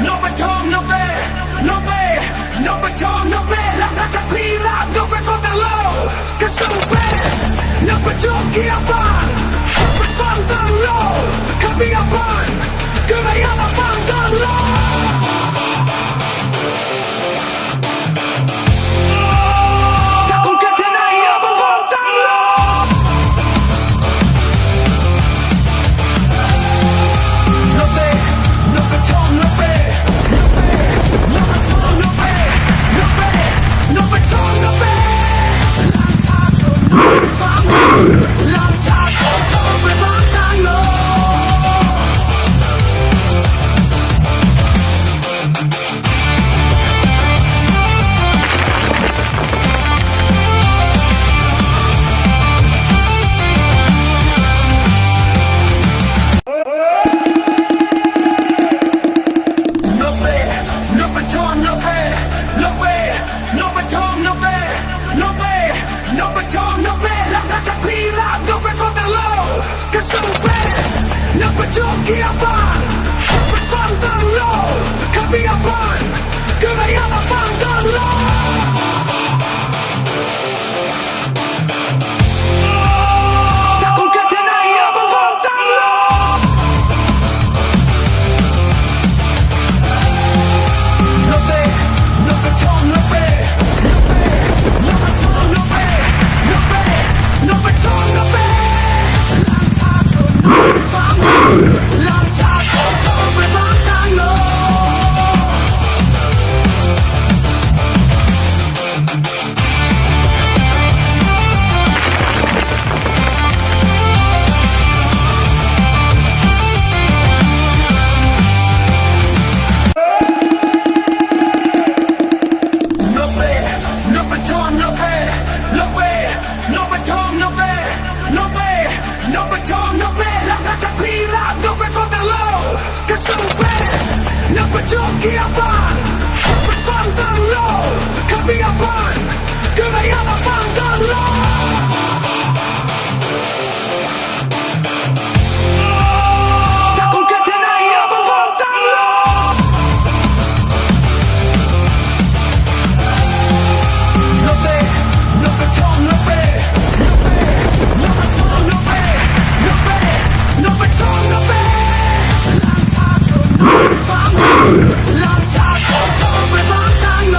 no pe tom, no pe, no pe, no pe tom, no pe.นับไปฟังตั้งโลก็สู้เป็นนับประจบเกียร์ฟังไปฟังตั้งโลขับเบียร์ฟังก็ไม่อยากมาฟังตั้งโลถ้าคุณเกิดที่ไหนอย่ามาฟังตั้งโลNo te, no te tom, no pe, no te tom, no pe, no pe, no te tom, no pe.หลังจาก จุกเกียร์ฟังไปฟังตั้งโลขับเบียร์ฟังก็ไม่อยากมาฟังตั้งโลถ้าคุณแค่ที่ไหนอยากมาฟังตั้งโลโนเต้โนเปทองโนเป้โนเปทองโนเป้โนเป้โนเปทองโนเป้ฟังลองทางโทรไปฟังทางโล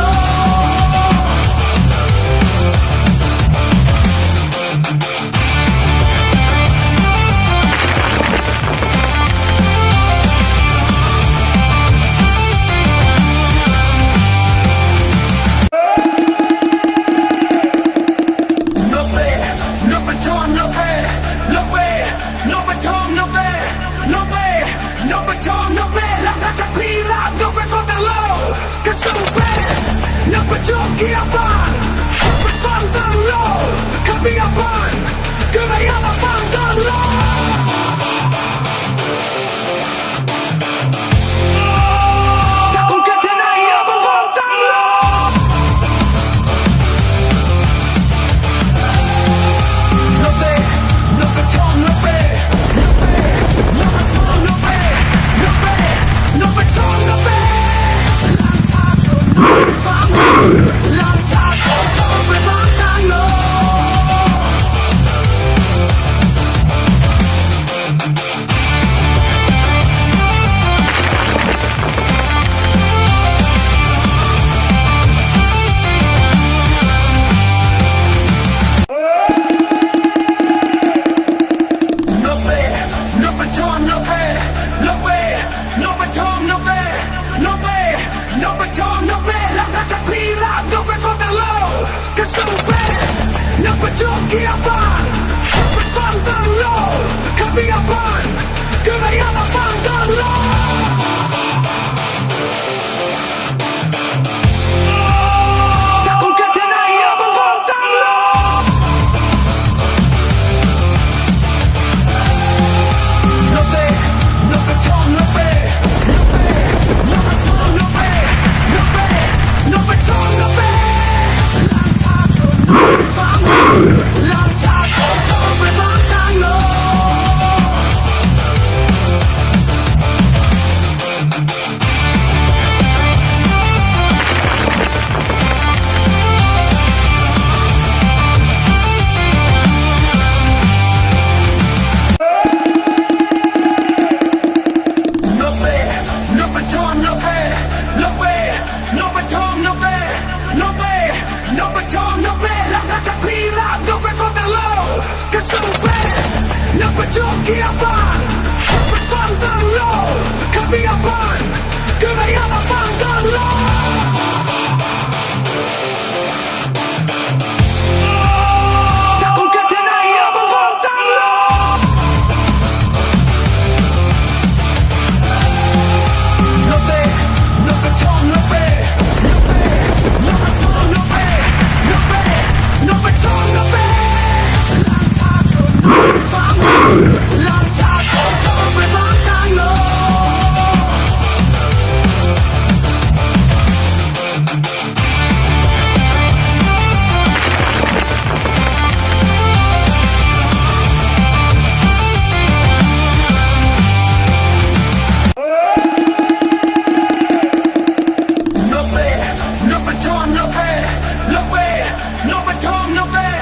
No way, no baton, no way, no way, no baton, no way,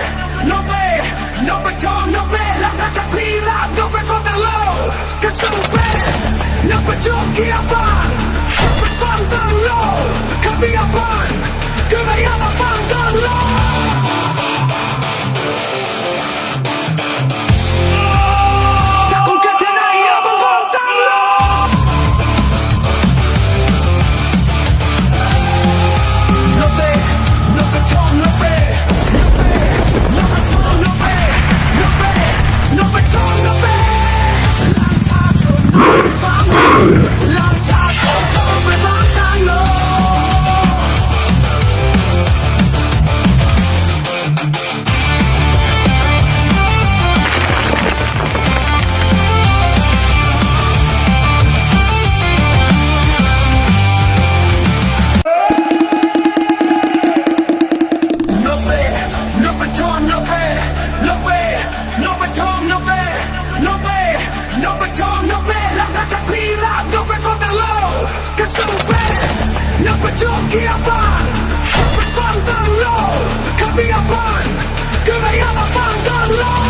no way, no baton, no way. La catapila, no way for the low. Cause so bad, no baton, get up on. Open from the low, come be up on. Good I am from the low. Long time baton, no pay, no pay, no baton, no pay, no pay, no baton, no pay, la catapila, no pay for the low, que sube, no baton, que avan, no pay for the low, que me avan, que me avan the low.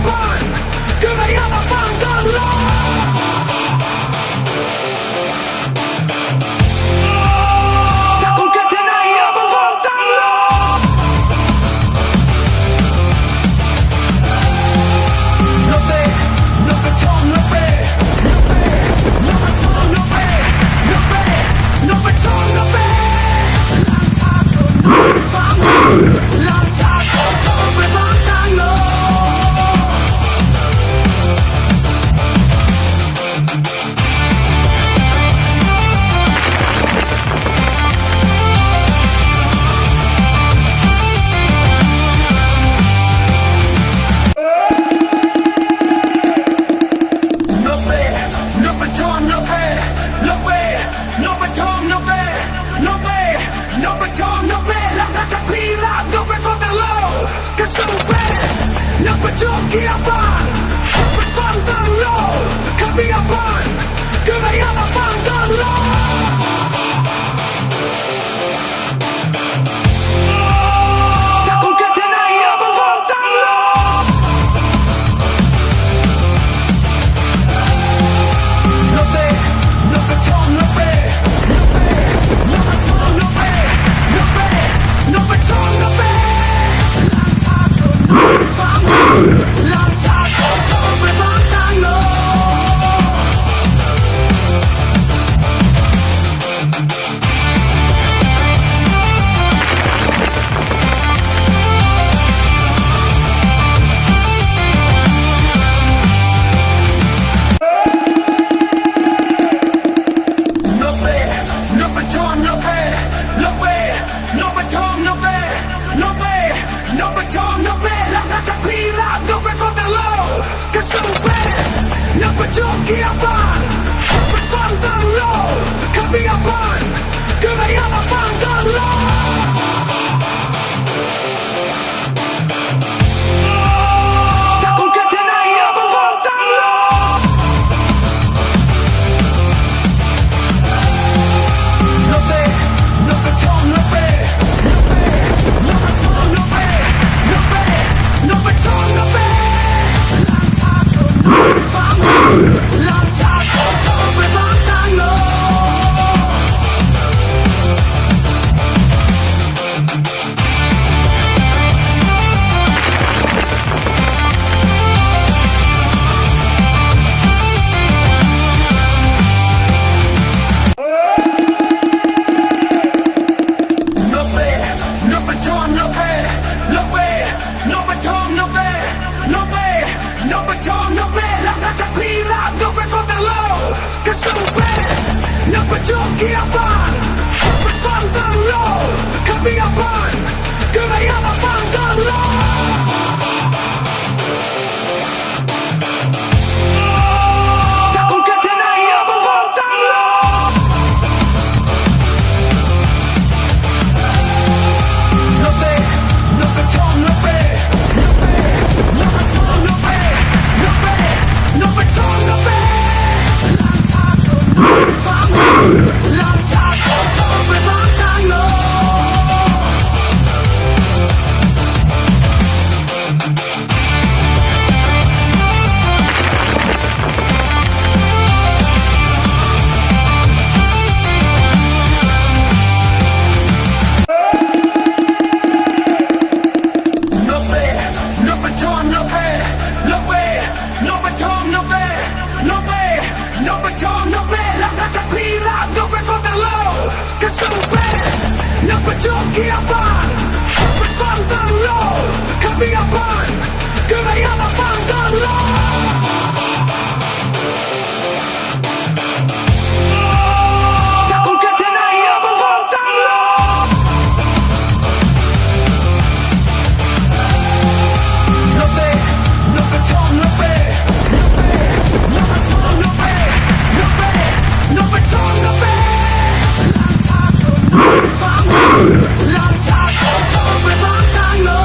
ban cứ vậy mà phang tan lo ta cũng chết thế này mà phang tan lo no te no te chong no pe no te chong no pe no pe no te chong no pe lang ta chong phang lang ta chong về phang tan lo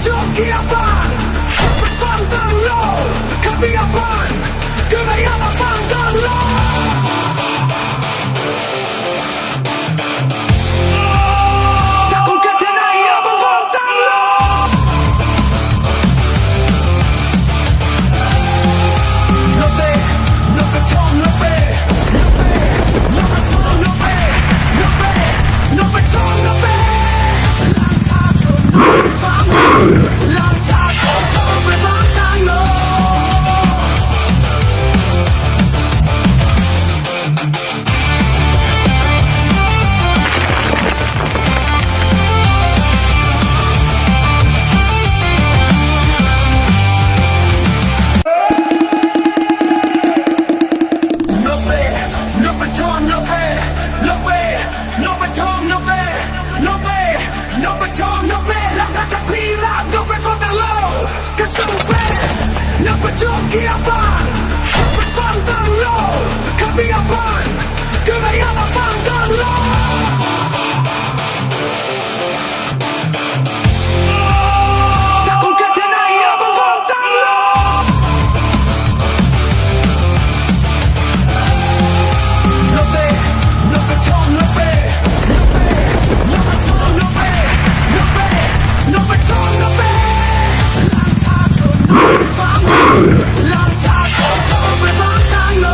Jokiapanฟังตั้งโลคำพิอาพันก็ไม่อยากมาฟังตั้งโลถ้าคุณแค่ที่ไหนอย่ามาฟังตั้งโลโนเตโนกระทงโนเปโนกระทงโนเปโนเปโนกระทงโนเปล้างท่าจนฟังล้างท่าจนทำไปฟังตั้งโลJokiapanฟังตั้งโลคำพิอาพันก็ไม่อยากมาฟังตั้งโลถ้าคุณแค่ที่ไหนอย่ามาฟังตั้งโลโนเตโนกระทงโนเปโนกระทงโนเปโนเปโนกระทงโนเปล้างท่าจนฟังล้างท่าจนทำไปฟังตั้งโล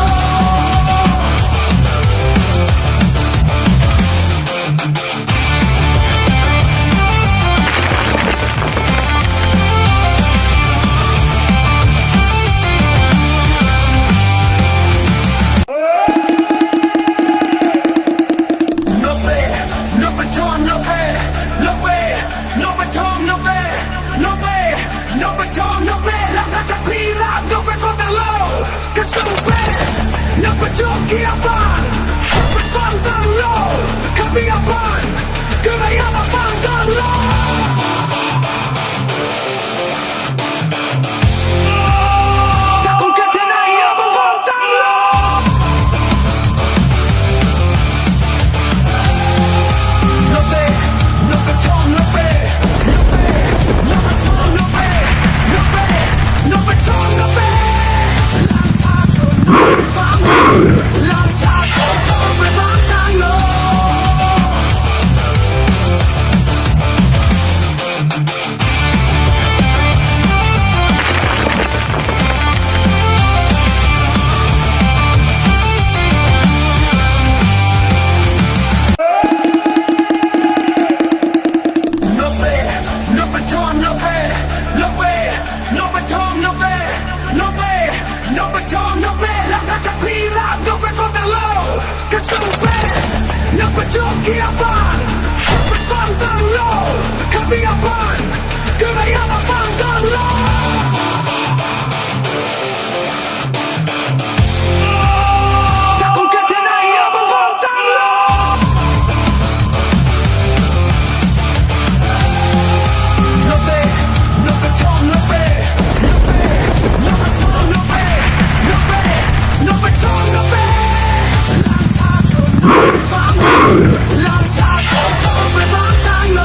Jokiapanฟังตั้งโลคำพิอาพันก็ไม่อยากมาฟังตั้งโลถ้าคุณแค่ที่ไหนอย่ามาฟังตั้งโลโนเตโนกระทงโนเปโนกระทงโนเปโนเปโนกระทงโนเปล้างท่าจนฟังล้างท่าจนทำไปฟังตั้งโลJokiapanฟังตั้งโลคำพิอาพันก็ไม่อยากมาฟังตั้งโลถ้าคุณแค่ที่ไหนอย่ามาฟังตั้งโลโนเตโนกระทงโนเปโนกระทงโนเปโนเปโนกระทงโนเปล้างท่าจนฟังล้างท่าจนทำไปฟังตั้งโล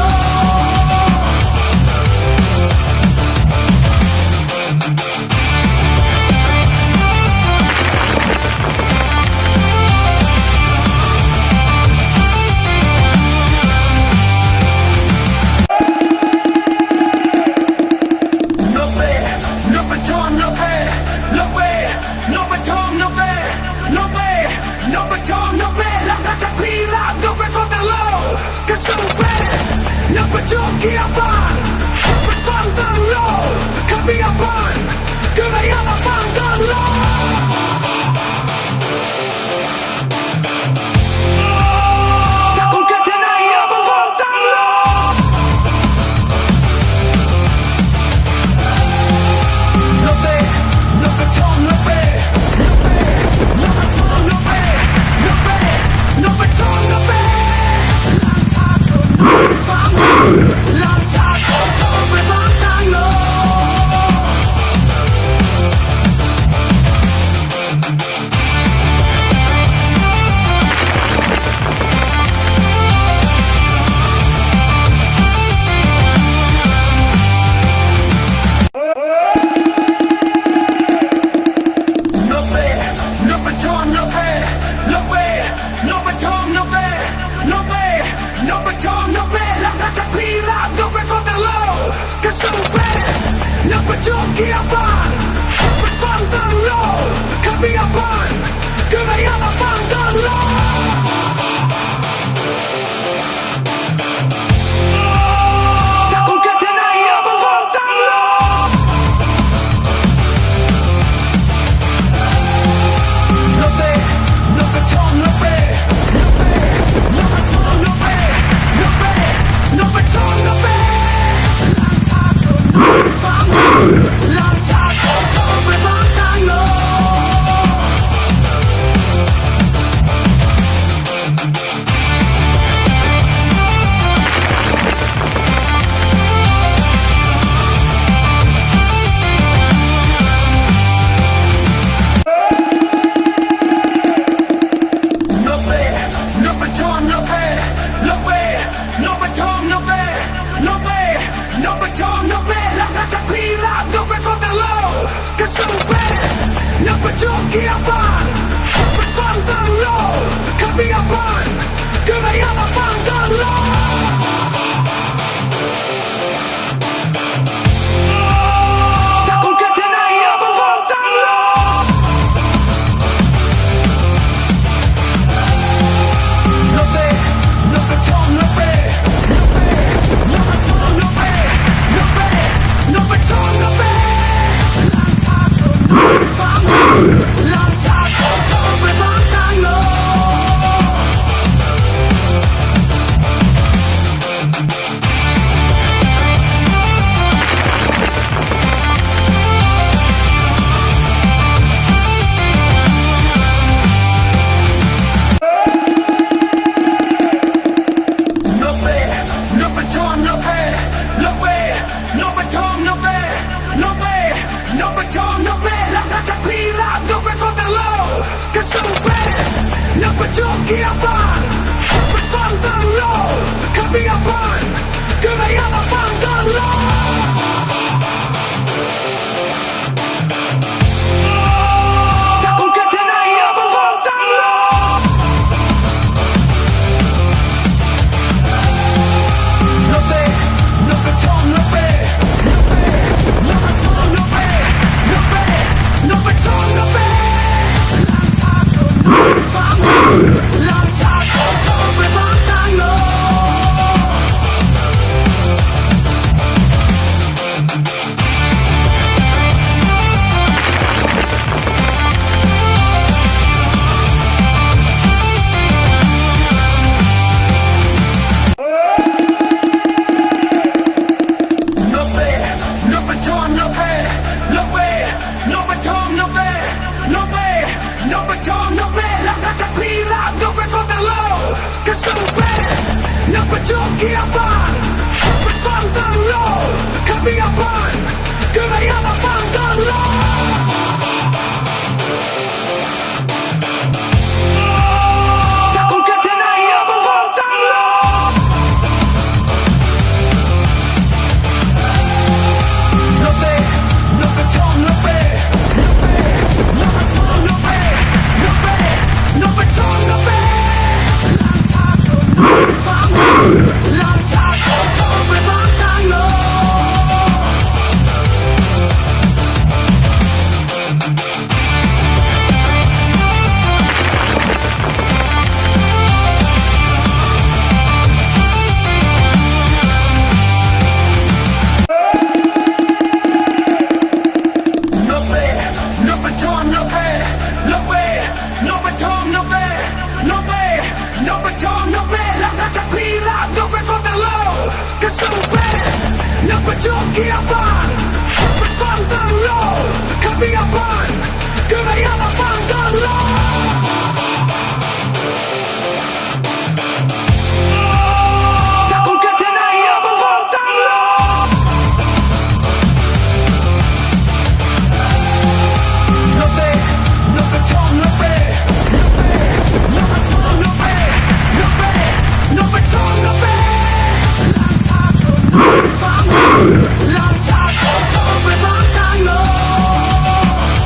กียร์ฟังไปฟังตลอดขับเบียร์ฟังคือไม่อยากมาฟังตลอดถ้าคุณแค่ที่ไหนอย่ามาฟังตลอดno te no te tom no pe no te tom no pe no pe no te tom no pe หลังจากโดนทำไปฟังทางโลกกียร์ฟังไปฟังตลอดขับเบียร์ฟังคือไม่อยากมาฟังตลอดถ้าคุณแค่ที่ไหนอย่ามาฟังตลอด no te no te tom no pe no te tom no pe no pe no te tom no pe หลังจากโดนทำไปฟังทางโลกno pe no te tom no pe no pe no te tom no pe no pe no te tom no pe หลังจากจะพีราบยกไปฟังตลอดก็สู้ไปนักประจบเกียร์ฟังไปฟังตลอดขับเบียร์ฟังคือไม่อยากมาฟังตลอดถ้าคุณแค่ที่ไหนอย่ามาฟังตลอด no te no te tom no pe no te tom no pe no pe no te tom no pe หลังจากโดนทำไปฟังทางโลกno pe no te tom no pe no pe no te tom no pe no pe no te tom no pe หลังจากจะพีราบยกไปฟังตลอดก็สู้ไปนักประจบเกียร์ฟังไปฟังตลอดขับเบียร์ฟังคือไม่อยากมาฟังตลอดถ้าคุณแค่ที่ไหนอย่ามาฟังตลอด no te no te tom no pe no te tom no pe no pe no te tom no pe หลังจากโดนทำไปฟังทางโลกno pe no te tom no pe no pe no te tom no pe no pe no te tom no pe หลังจากจะพีราบยกไปฟังตลอดก็สู้ไปนักประจบเกียร์ฟังไปฟังตลอดขับเบียร์ฟังคือไม่อยากมาฟังตลอดถ้าคุณแค่ที่ไหนอย่ามาฟังตลอด no te no te tom no pe no te tom no pe no pe no te tom no pe หลังจากโดนทำไปฟังทางโลก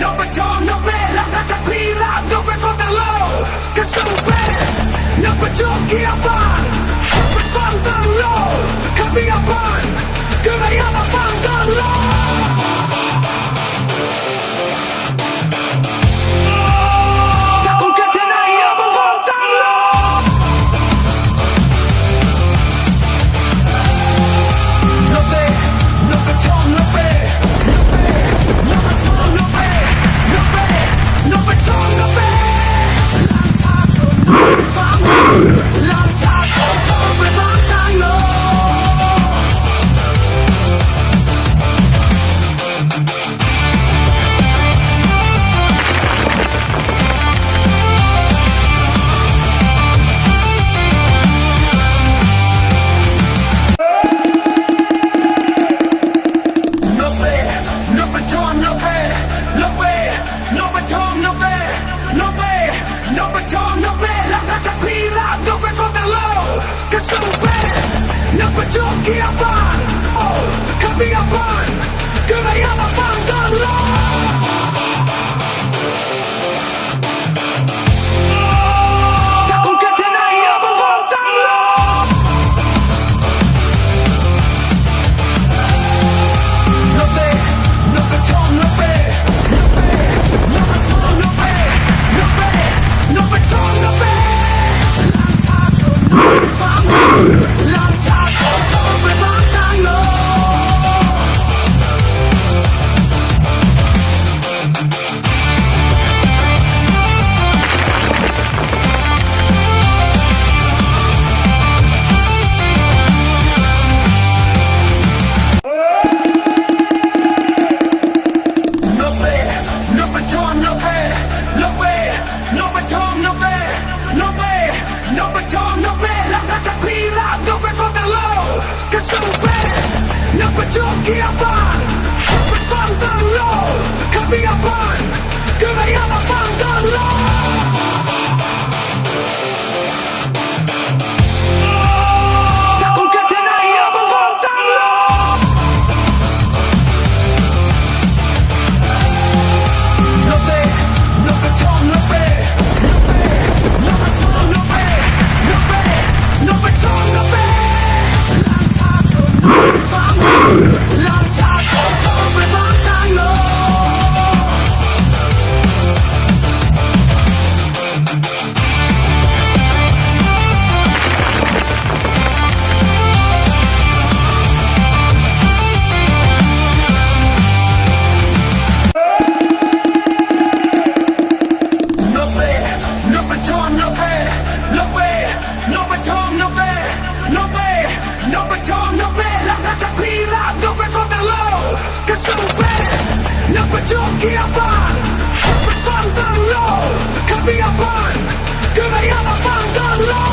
no beton, no ve la catapila, no ve fratello, che super, no giochi a van, per fantallo, cammina van, che vai a fantallo. Giochi a van, oh, cammina van, che vai a fantallo. Giochi a van, per fantallo, cammina van, che vai a fantallo. Giochi a van, per fantallo, cammina van, che vai a fantallo.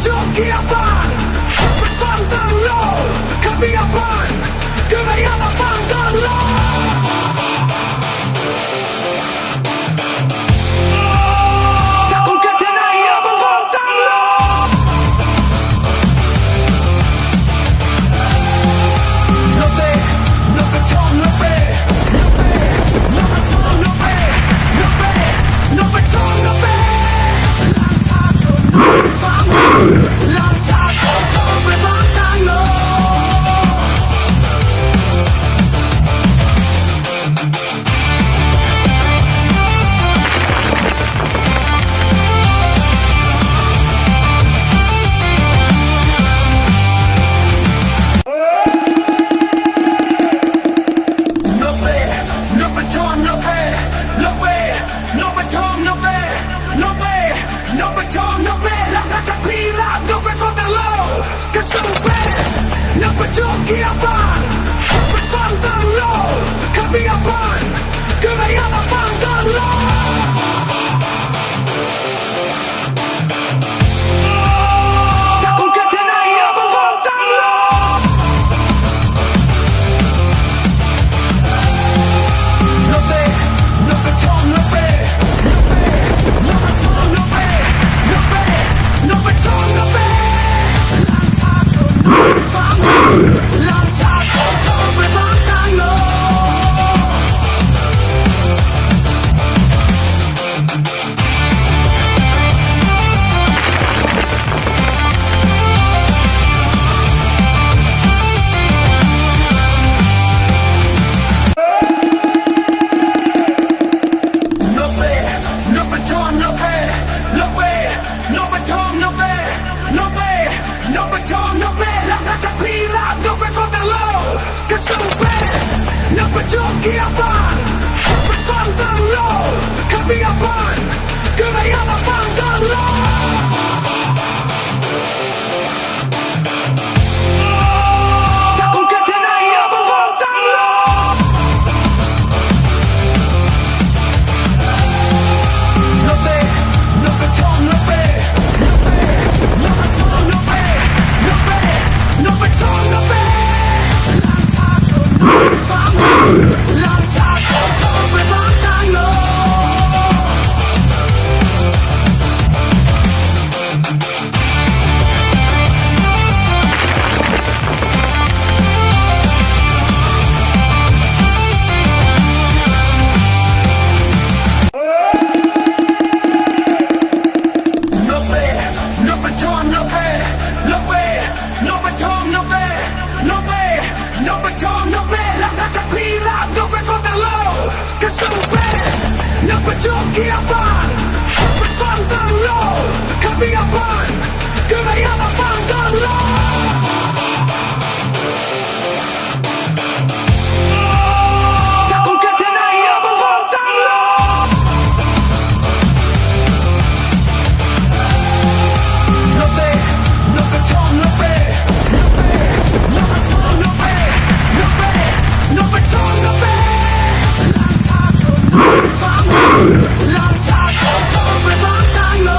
Giochi a van, per fantallo, cammina van, che vai a fantallo. Long time. นับประจบเกียร์ฟันไปฟังตั้งโลขับเบียร์ฟันก็ไม่อยากมาฟังตั้งโลถ้าคุณแค่ที่ไหนอย่ามาฟังตั้งโลนับเตะนับประจบนับเตะนับประจบนับเตะนับเตะนับประจบนับเตะหลังจากโดนทำไปฟังทางโลนับเป้นับประชอนนับเป้นับเป้นับประชอนนับเป้นับเป้นับประชอนนับเป้หลังจากจะพีลาบนับไปฟังทางโลกระสุนเป้นับประชอนเกียร์ฟันไปฟังทางโลขับเบียร์ฟันก็ไม่อยากมาฟังทางโลถ้าคุณแค่ที่ไหนอย่ามาฟังทางโลนับเตะนับประชอนนับเป้นับประชอนนับเป้นับเป้นับประชอนนับเป้หลังจากโดนฟังหลังจากโดนทำไปฟังทางโล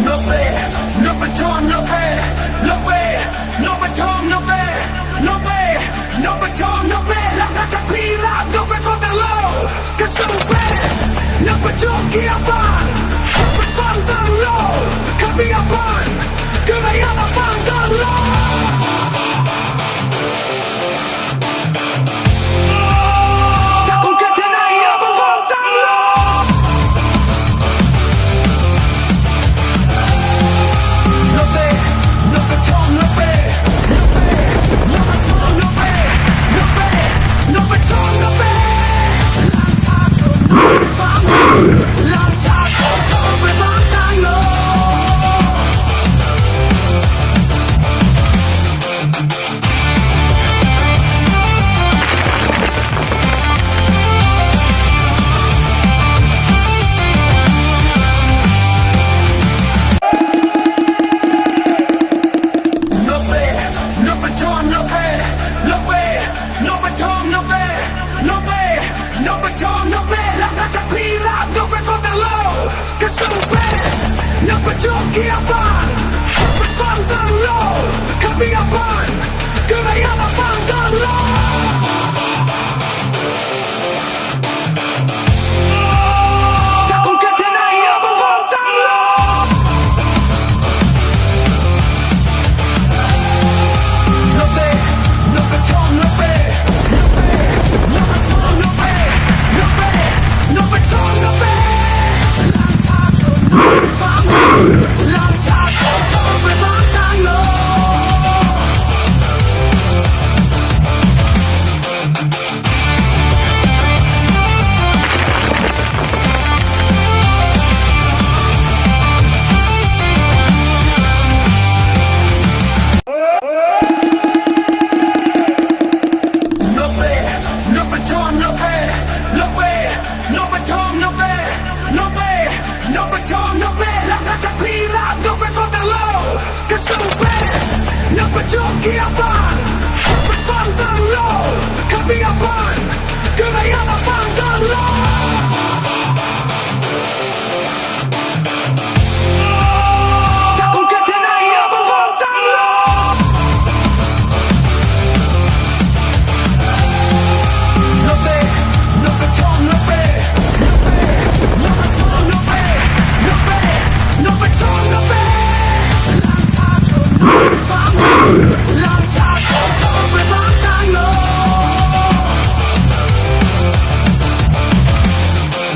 นับเป้นับประชอนนับเป้นับเป้นับประชอนนับเป้นับเป้นับประชอนนับเป้หลังจากจะพีลาบนับไปฟังทางโลกระสุนเป้นับประชอนเกียร์ฟันไปฟังทางโลขับเบียร์ฟันก็ไม่อยากมาฟังทางโลถ้าคุณแค่ที่ไหนอย่ามาฟังทางโลนับเตะนับประชอนนับเป้นับประชอนนับเป้นับเป้นับประชอนนับเป้หลังจากโดนฟังหลังจากโดนทำไปฟังทางโลนับเป้นับประชอนนับเป้นับเป้นับประชอนนับเป้นับเป้นับประชอนนับเป้หลังจากจะพีลาบนับไปฟังทางโลกระสุนเป้นับประชอนเกียร์ฟันไปฟังทางโลขับเบียร์ฟันก็ไม่อยากมาฟังทางโลถ้าคุณแค่ที่ไหนอย่ามาฟังทางโลนับเตะนับประชอนนับเป้นับประชอนนับเป้นับเป้นับประชอนนับเป้หลังจากโดนฟังหลังจากโดนทำไปฟังทางโล นับเตะนับประชอนนับเป้นับเป้นับประชอนนับเป้นับเป้นับประชอนนับเป้หลังจากโดนทำไปฟังทางโล นั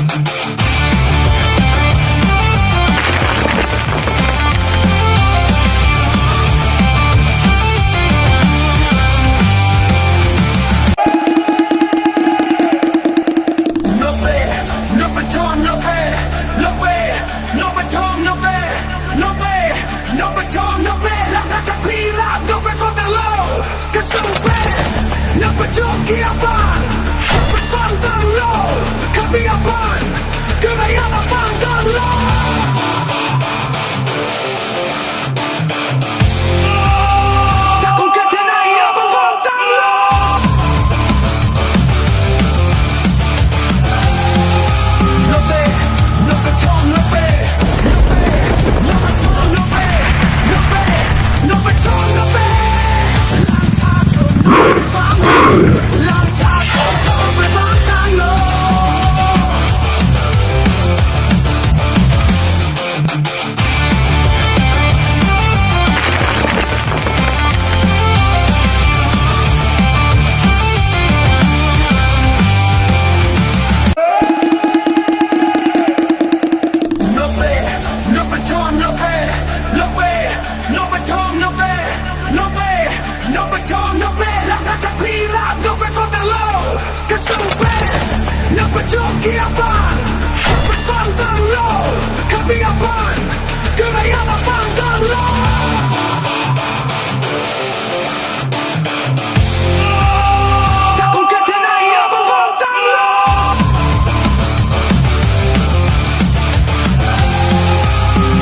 Kievan Fan tan low Kamiapan Kırayana fan tan low Takun ketenaya fan tan low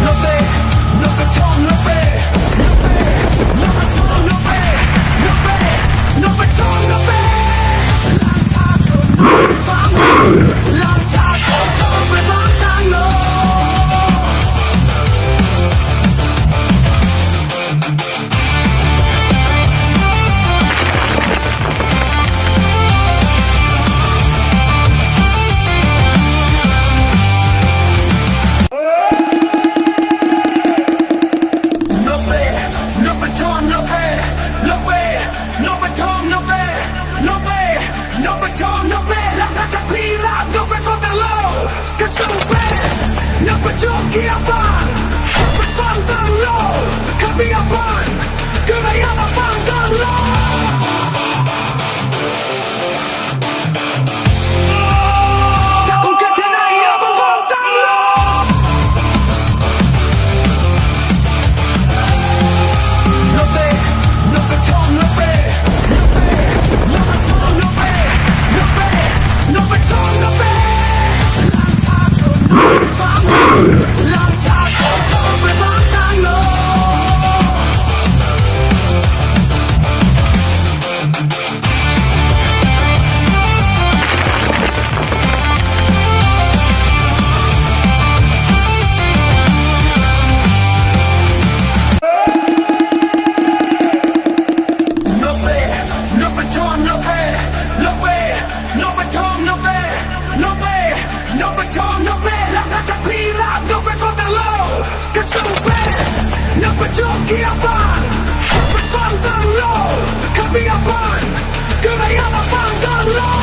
No te, no te tom, no te No te tom, no te No te, no te tom, no te Kievan Fan tan low Kamiapan Kırayana fan tan low Takun ketenaya fan tan low No te tom, no te No te tom, no te No te tom, no te Kievan Fan tan low Kamiapan Kırayana fan tan low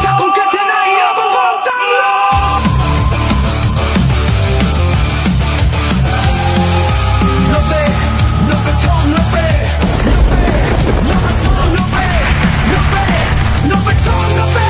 Takun ketenaya fan tan low No te tom, no te No te tom, no te No te tom, no te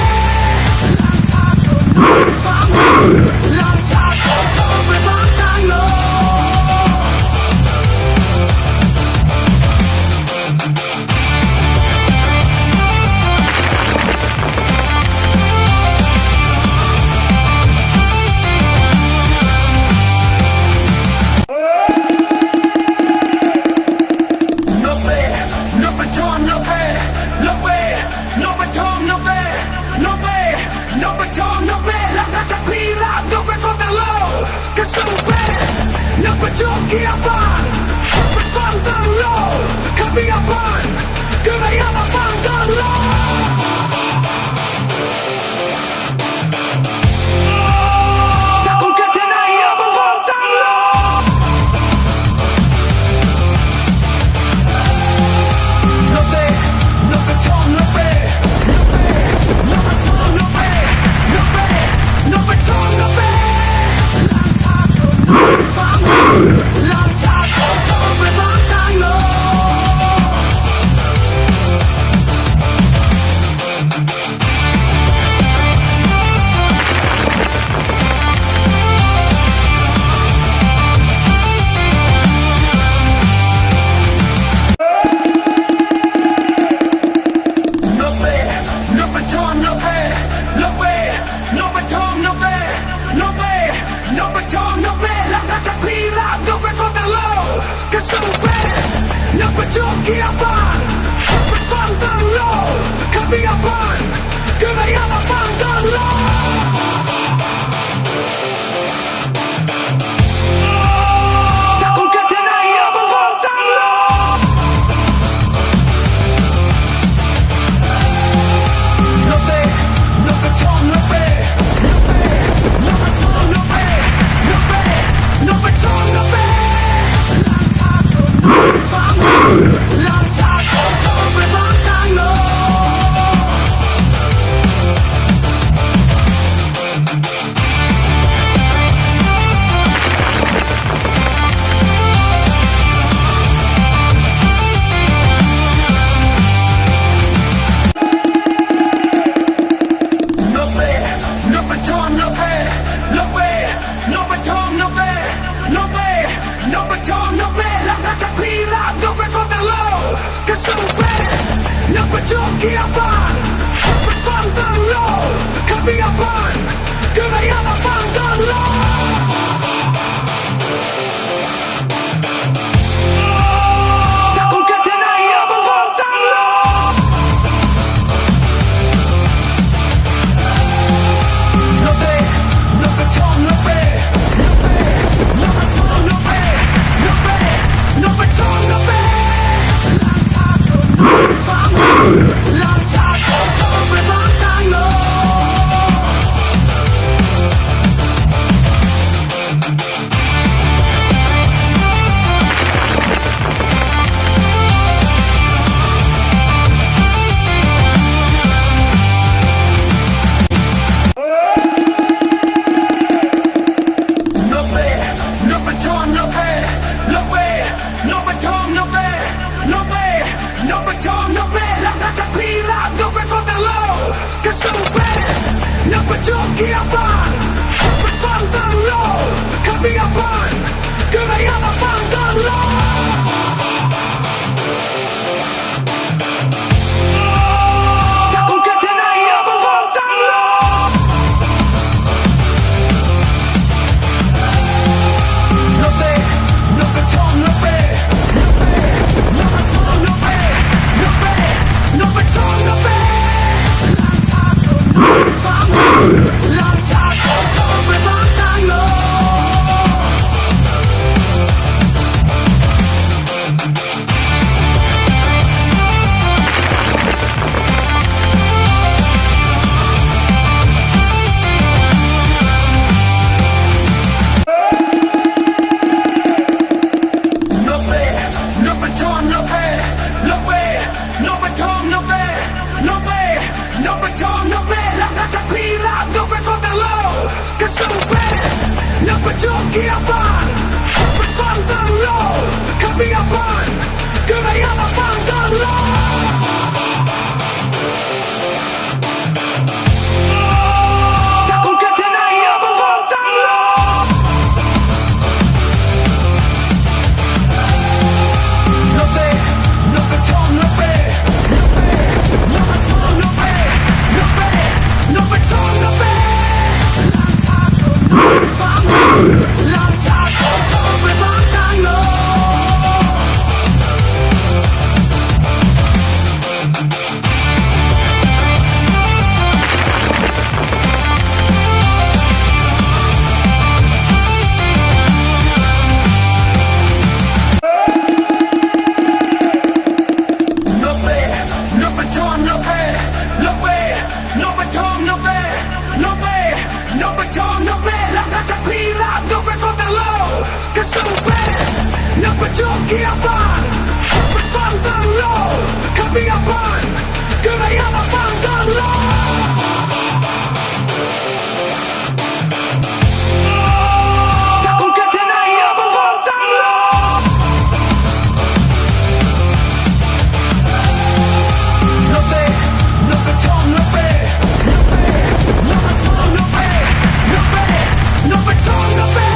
Kievan Fan tan low Kamiapan Kırayana fan tan low Takun ketenaya fan tan low No te tom, no te No te tom, no te No te tom, no te Kievan Fan tan low Kamiapan Kırayana fan tan low Takun ketenaya fan tan low No te tom, no te No te tom, no te No te tom, no te Long time low Che super Non per giochi a fan Per fandarlo Cambia fan Che vediamo a fandarlo Sta con che te ne amo fandarlo No te No per ton no per No per ton no per No per No per ton no per Giochi a fan Per fandarlo Cambia fan Che vediamo a fandarlo Sta con che te ne amo fandarlo No te No per ton no per No per ton no per No per No per ton no per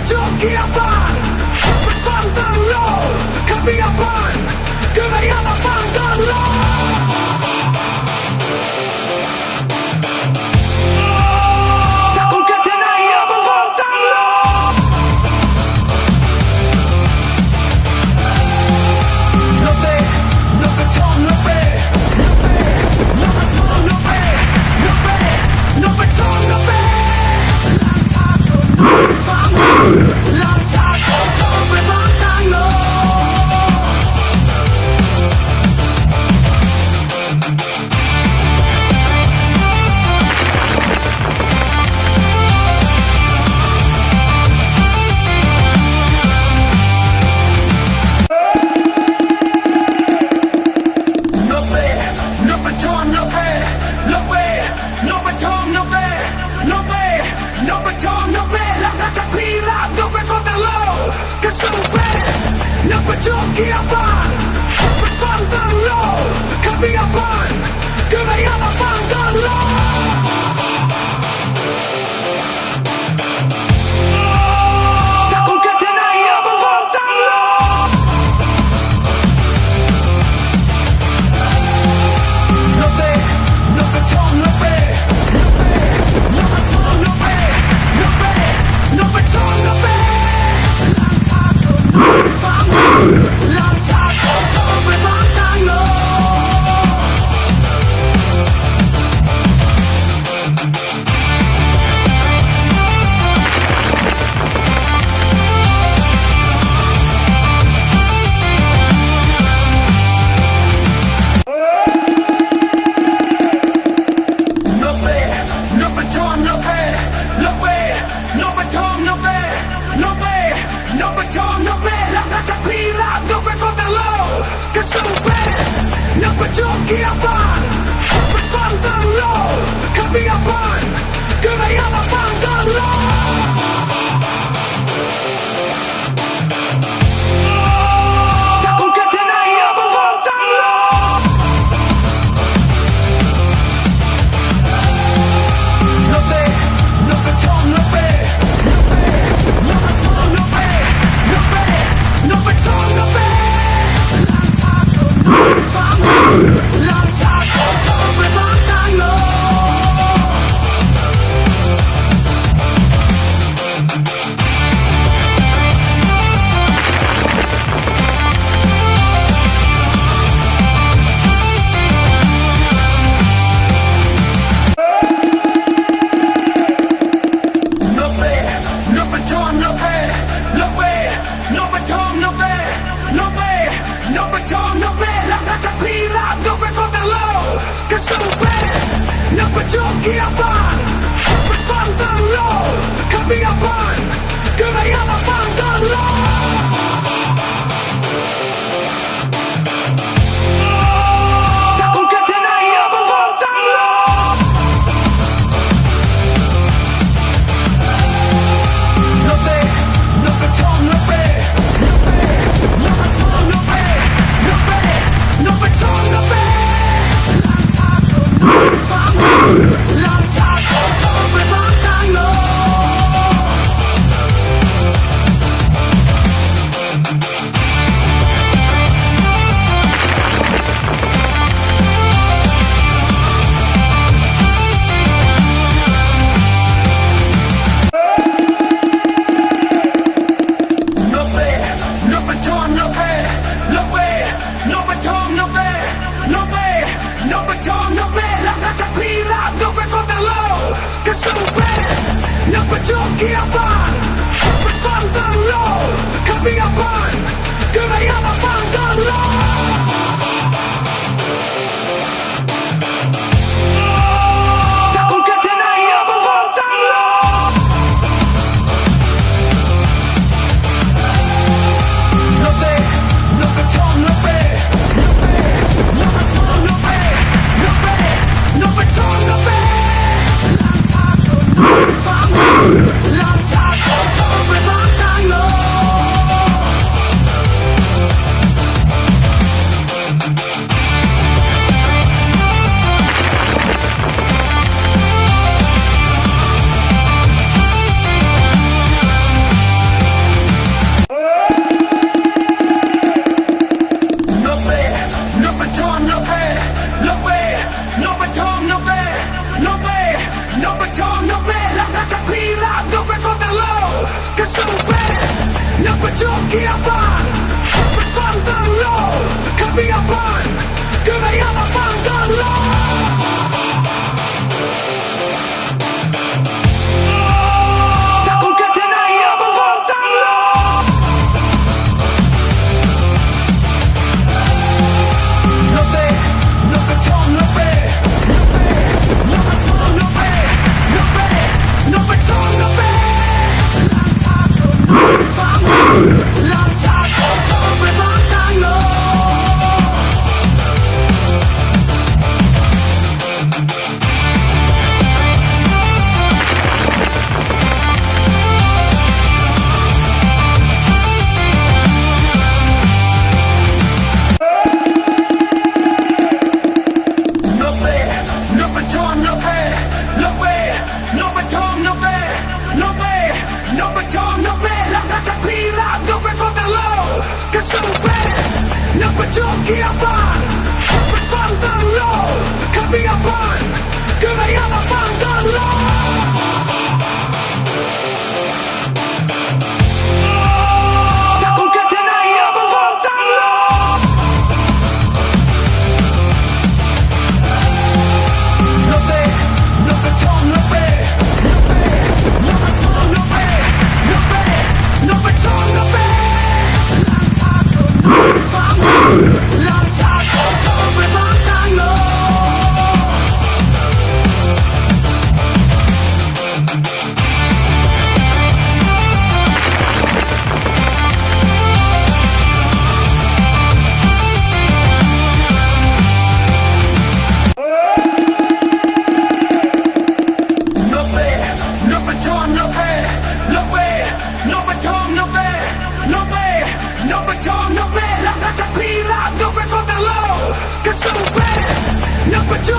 Giochi a fan Per fandarlo Cambia fan Che vediamo a fandarlo Sta con che te ne amo fandarlo No te No per ton no per No per ton no per No per No per ton no per Giochi a fan Per fandarlo Cambia fan Che vediamo a fandarlo Sta con che te ne amo fandarlo No te No per ton no per No per ton no per No per No per ton no per No per ton no per Giapanไปฟังตั้งโลคำพิยาพันคือไม่อยากมาฟังตั้งโลถ้าคุณแค่เธอไหนอยากมาฟังตั้งโลโนเตโนกระทงโนเปโนกระทงโนเปโนเปโนกระทงโนเปลองทาโชว์เธอไปฟังทางโลNo way, no baton, no way, no way, no baton, no way, no way, no baton, no way. La catapila, no way for the low. Cause so bad, no baton, get up on. Open from the low, come be up on. Good I am from the low.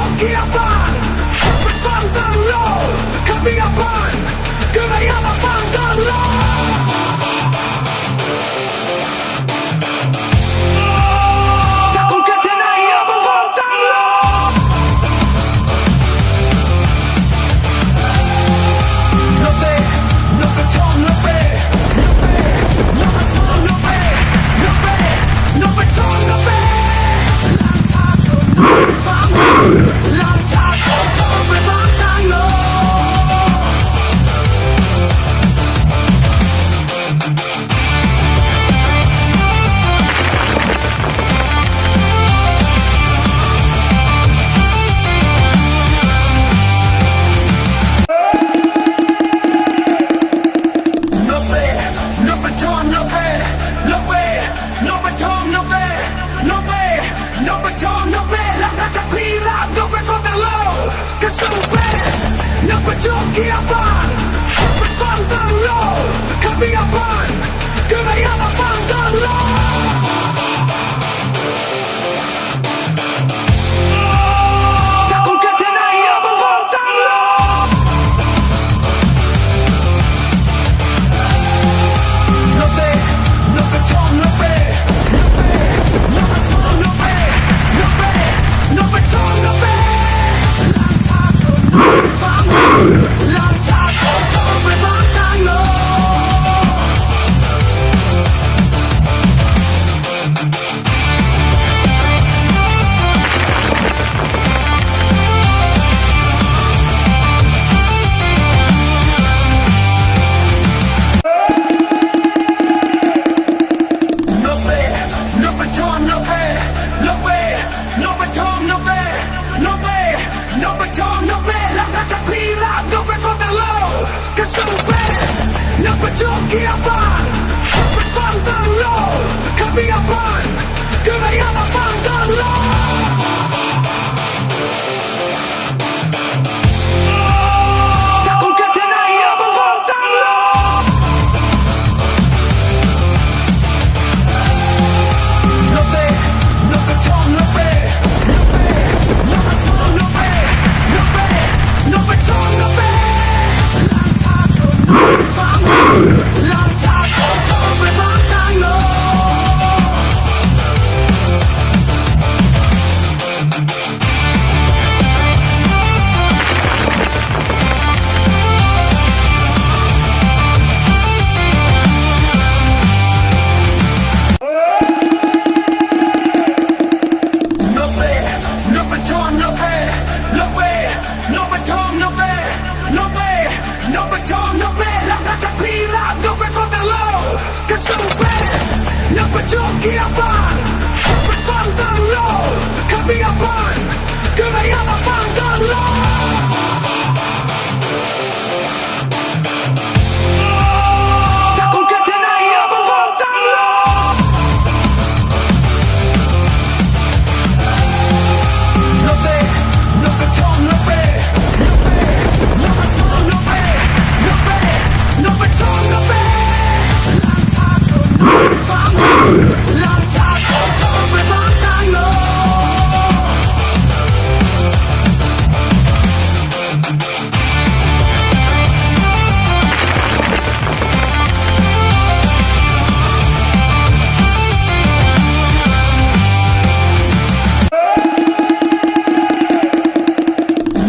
จงเกียร์ฟังไปฟังตั้งโลกข้ามีอภัยก็ไม่อยากมาฟังตั้งโลกถ้าคุณแค่ที่ไหนอย่ามาฟังตั้งโลกNo te, no te tong, no pe, no pe, no te tong, no pe, no pe, no te tong, no pe. 浪塔冲冲被放上楼。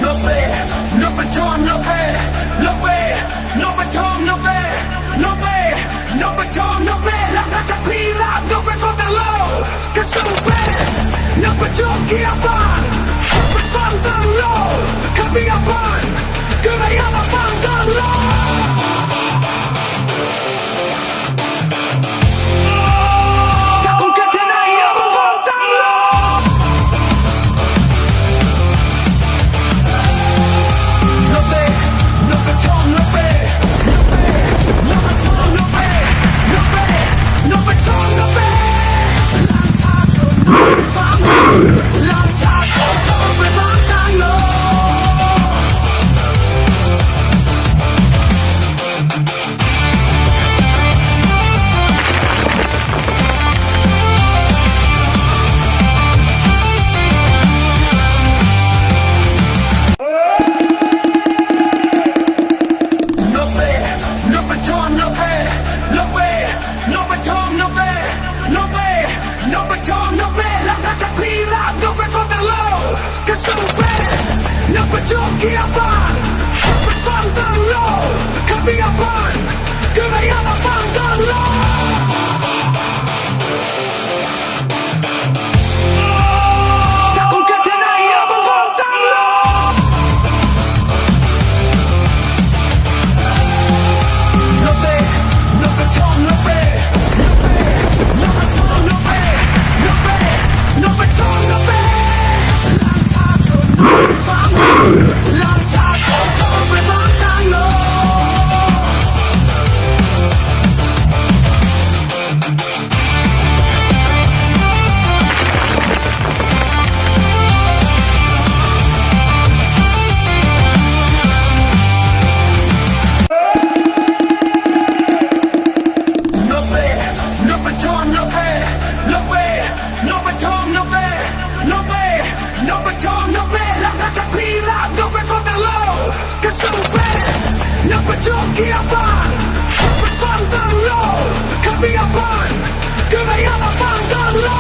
No pe, no pe tong, no pe, no pe, no pe tong, no pe, no pe, no pe tong, no pe. No me falta lo que sube, no me choque a pan, me falta lo que me apan, que me llama falta lo. Choque a pan, me falta lo que me apan, que me llama falta lo. Choque a pan, me falta lo que me apan, que me llama falta lo. Choque a pan, me falta lo que me apan, que me llama falta lo.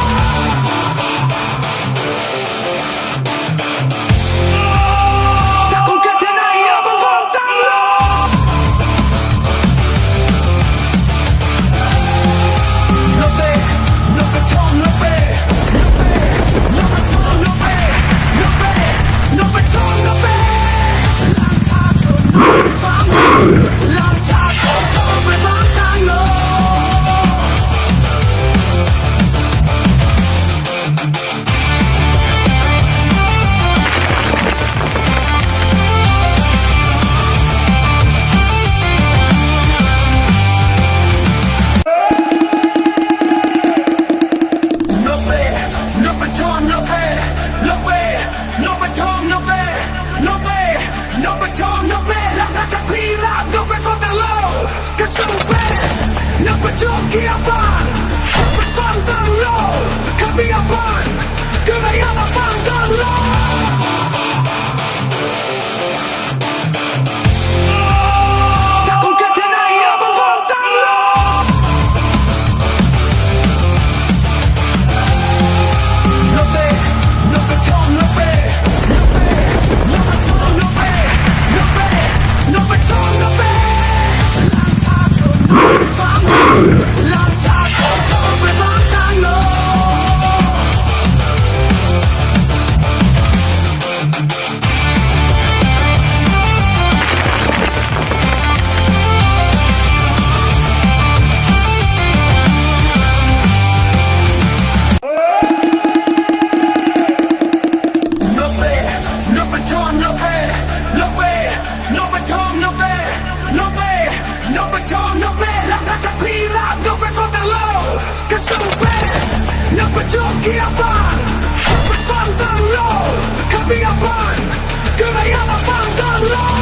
기억반 방당로 카비아반 그래야만 방당로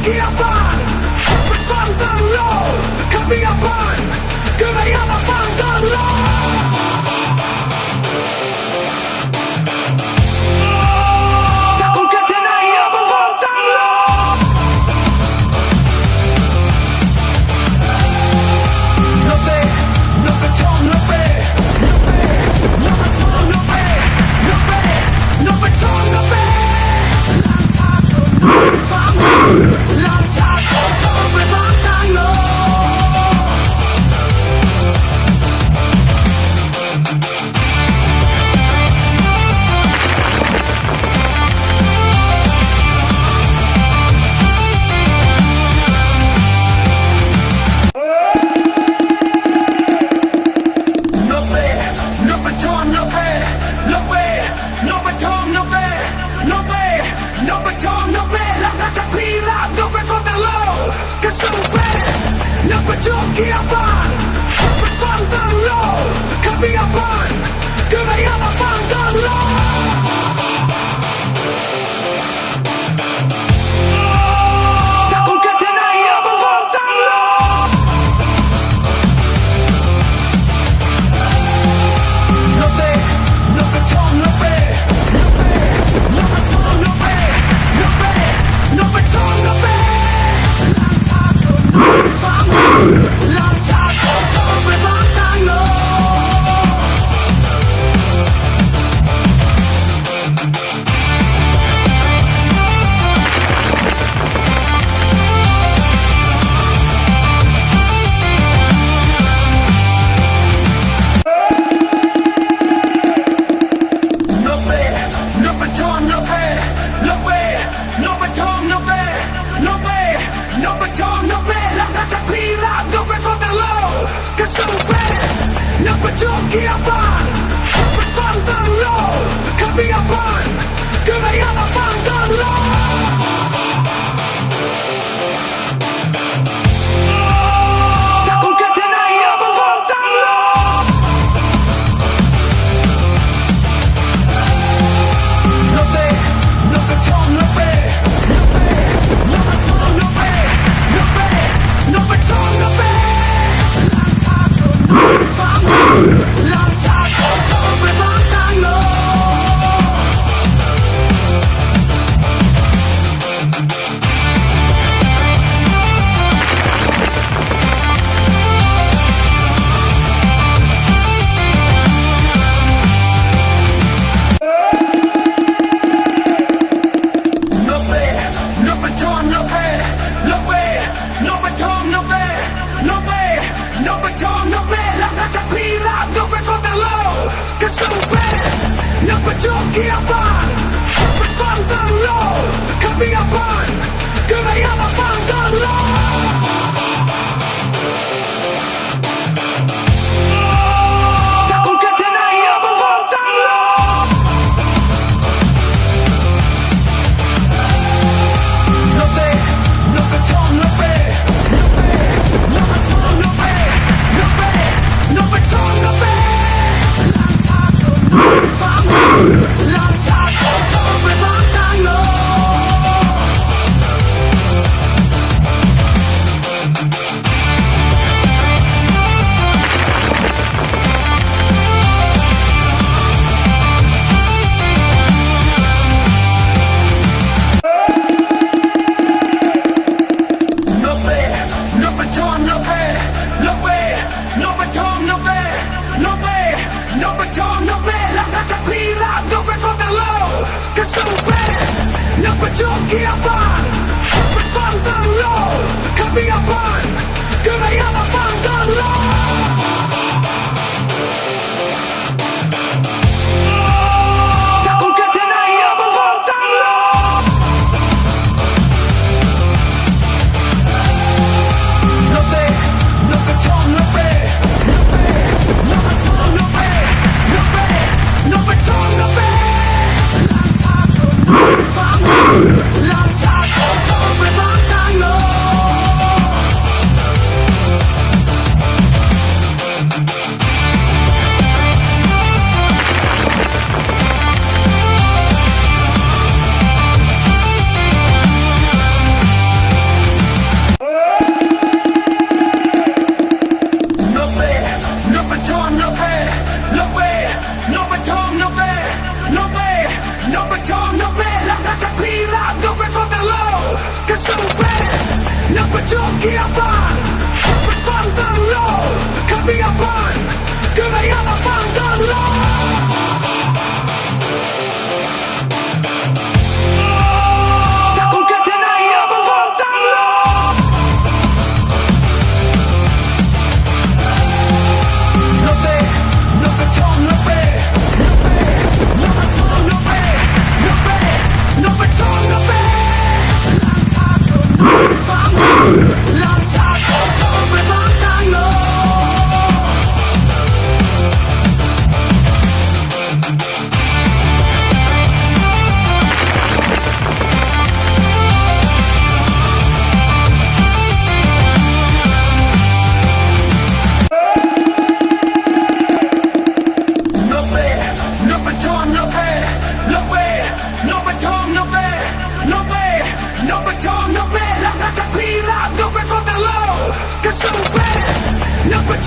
기억반 방당로 카비아반 그래야만 방당로 기억반 방당로 카비아반 그래야만 방당로 기억반 방당로 카비아반 그래야만 방당로 จงเกียร์ฟังไปฟังตั้งโลขับเบียร์ฟังก็ไม่อยากมาฟังตั้งโลถ้าคุณเกิดที่ไหนอย่ามาฟังตั้งโลโนเตโนกระทงโนเปโนกระทงโนเปโนเปโนกระทงโนเปลังทางชนไปฟังทางโลเกียร์ฟังไปฟังตั้งโลขับเบียร์ฟังก็ไม่อยากมาฟังตั้งโลถ้าคุณเกิดที่ไหนอย่ามาฟังตั้งโลโนเตโนกระทงโนเปโนกระทงโนเปโนเปโนกระทงโนเปลังทางชนฟังลังทางชนไปฟังทางโล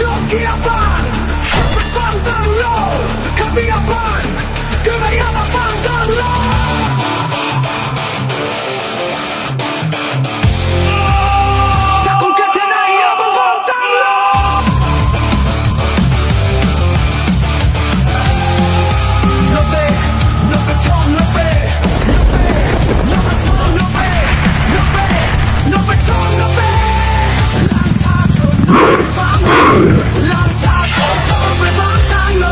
จงเกียร์ฟังไปฟังตั้งโลขับเบียร์ฟังก็ไม่อยากมาฟังตั้งโลถ้าคุณเกิดที่ไหนอย่ามาฟังตั้งโลโนเตโนกระทงโนเปโนกระทงโนเปโนเปโนกระทงโนเปลังทางชนฟังลังทางชนไปฟังทางโล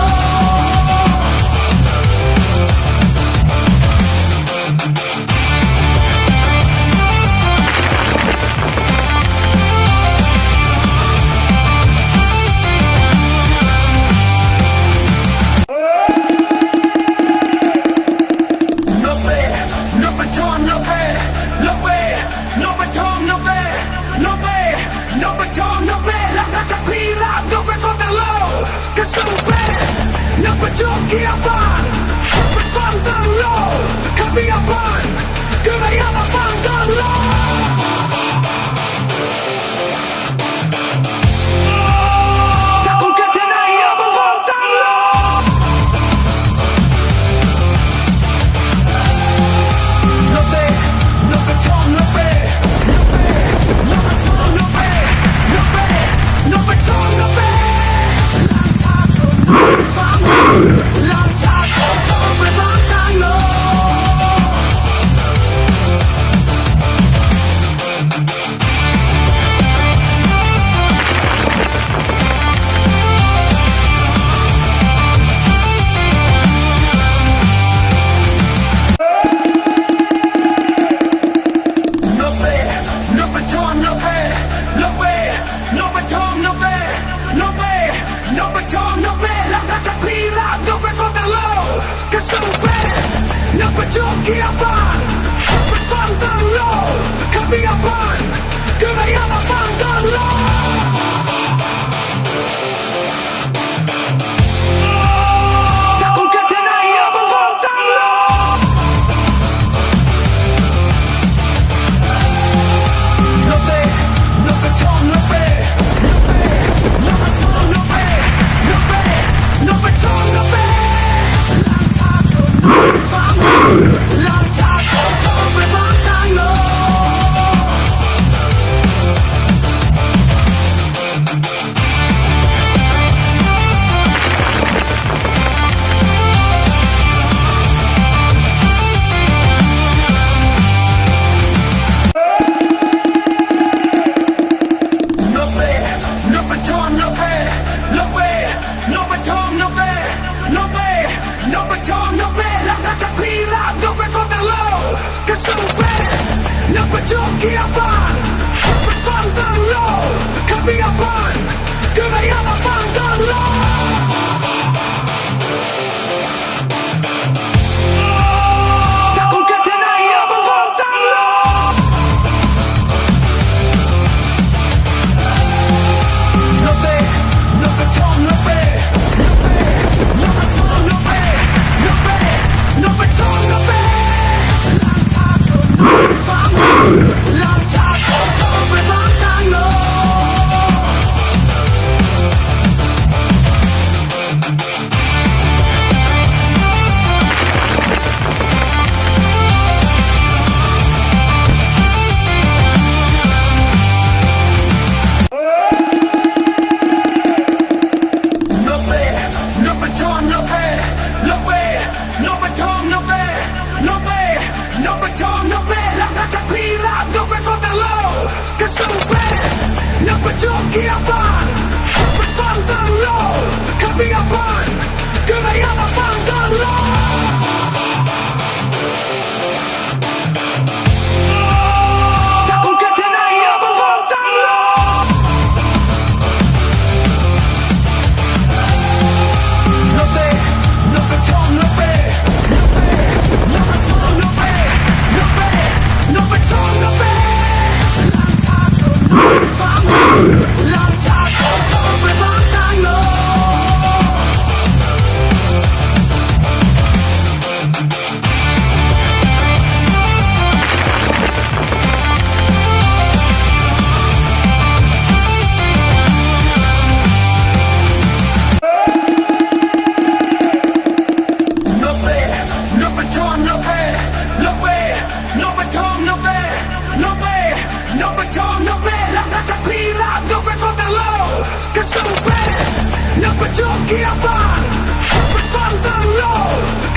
โนเปโนกระทงโนเปโนเปโนกระทงโนเปโนเปโนกระทงโนเปลังทางจะพีราบโนเปฟังตั้งโลกระสุนเปโนกระจงเกียร์ฟังไปฟังตั้งโลขับเบียร์ฟังก็ไม่อยากมาฟังตั้งโลถ้าคุณเกิดที่ไหนอย่ามาฟังตั้งโลโนเตโนกระทงโนเปโนกระทงโนเปโนเปโนกระทงโนเปลังทางชนฟังลังทางชนไปฟังทางโลโนเปโนกระทงโนเปโนเปโนกระทงโนเปโนเปโนกระทงโนเปลังทางจะพีราบโนเปฟังตั้งโลกระสุนเปโนกระจงเกียร์ฟังไปฟังตั้งโลขับเบียร์ฟังก็ไม่อยากมาฟังตั้งโลถ้าคุณเกิดที่ไหนอย่ามาฟังตั้งโลโนเตโนกระทงโนเปโนกระทงโนเปโนเปโนกระทงโนเปลังทางชนฟังลังทางชนไปฟังทางโล กียร์ฟังไปฟังตั้งโลขับเบียร์ฟังก็ไม่อยากมาฟังตั้งโลถ้าคุณแค่ที่ไหนอย่ามาฟังตั้งโลโนเบ้โนเบ้ทองโนเบ้โนเบ้ทองโนเบ้โนเบ้โนเบ้ทองโนเบ้ฟังลองทางของเธอไปฟังทางโลJockey up on, we found the low.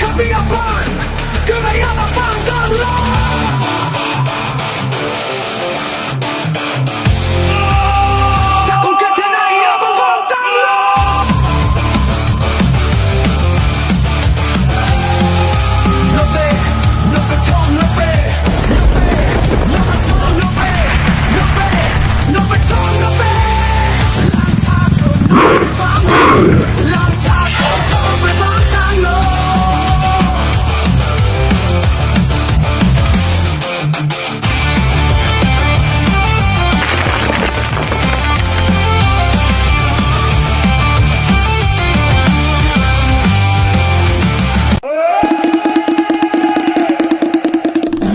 Come up on, good I am found the low. Taco Catena, I am found the low. No way, no baton, no way, no baton, no way, no way, no baton, no way. Long time for time, we found time low.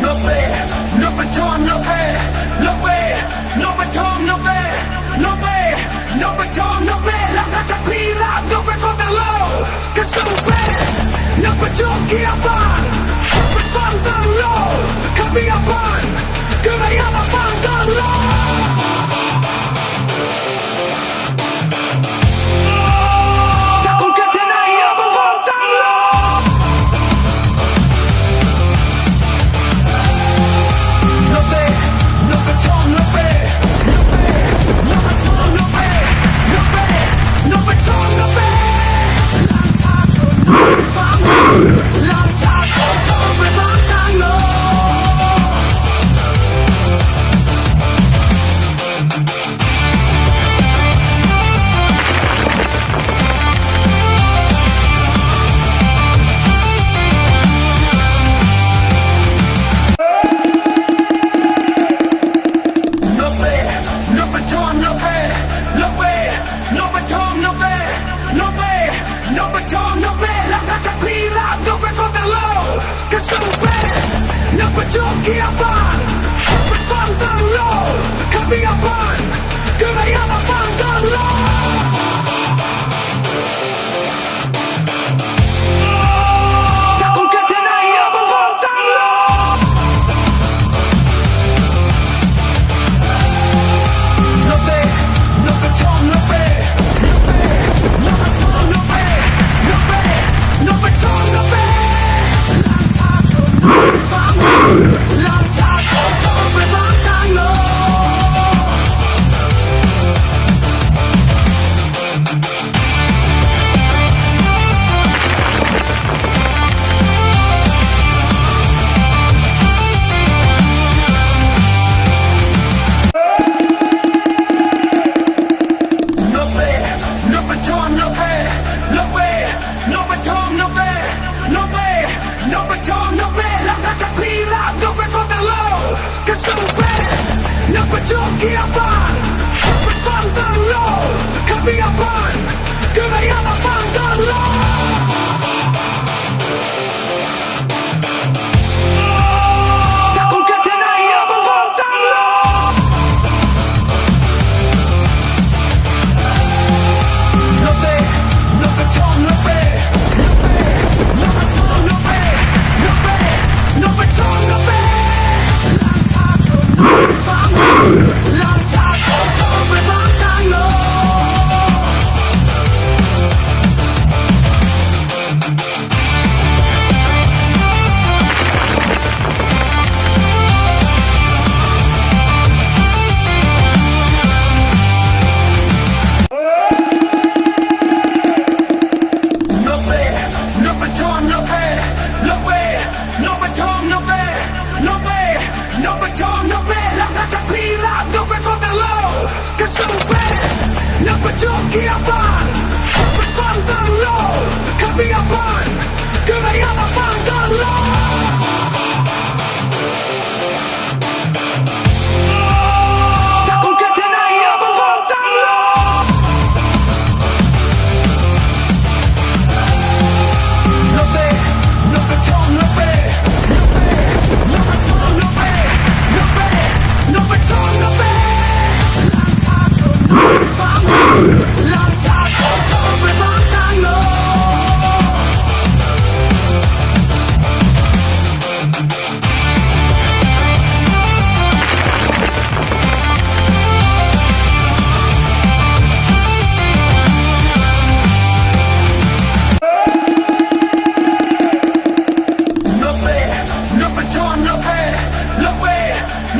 No way, no baton, no way, no way, no baton, no way, no way, no baton, no way. No way for the low, cause so bad. No but jockey up on, we found the low. Come up on, good I am found the low. Taco Catena, I am found the low. No way, no baton, no way, no way, no baton, no way, no way, no baton, no way. Long time for time, we found time low. No way, no baton, no way, no way, no baton, no way, no way, no baton, no way. No way for the low, cause so bad. No but jockey up on, we found the low. Come up on, good I am found the low. Taco Catena, I am found the low. No way, no baton, no way, no way, no baton, no way, no way, no baton, no way. Long time for time, we found time low. No way, no baton, no way, no way, no baton, no way, no way, no baton, no way. No way for the low, cause so bad. No but jockey up on, we found the low. Come up on, good I am found the low. Taco Catena, I am found the low. No way, no baton, no way, no way, no baton, no way, no way, no baton, no way. Long time for time, we found time low. จบเกียร์ฟังไปฟังตั้งโลขับเบียร์ฟังคือไม่อยากมาฟังตั้งโลถ้าคุณแค่เธอไหนอยากมาฟังตั้งโลโนเบโนเบทองโนเบโ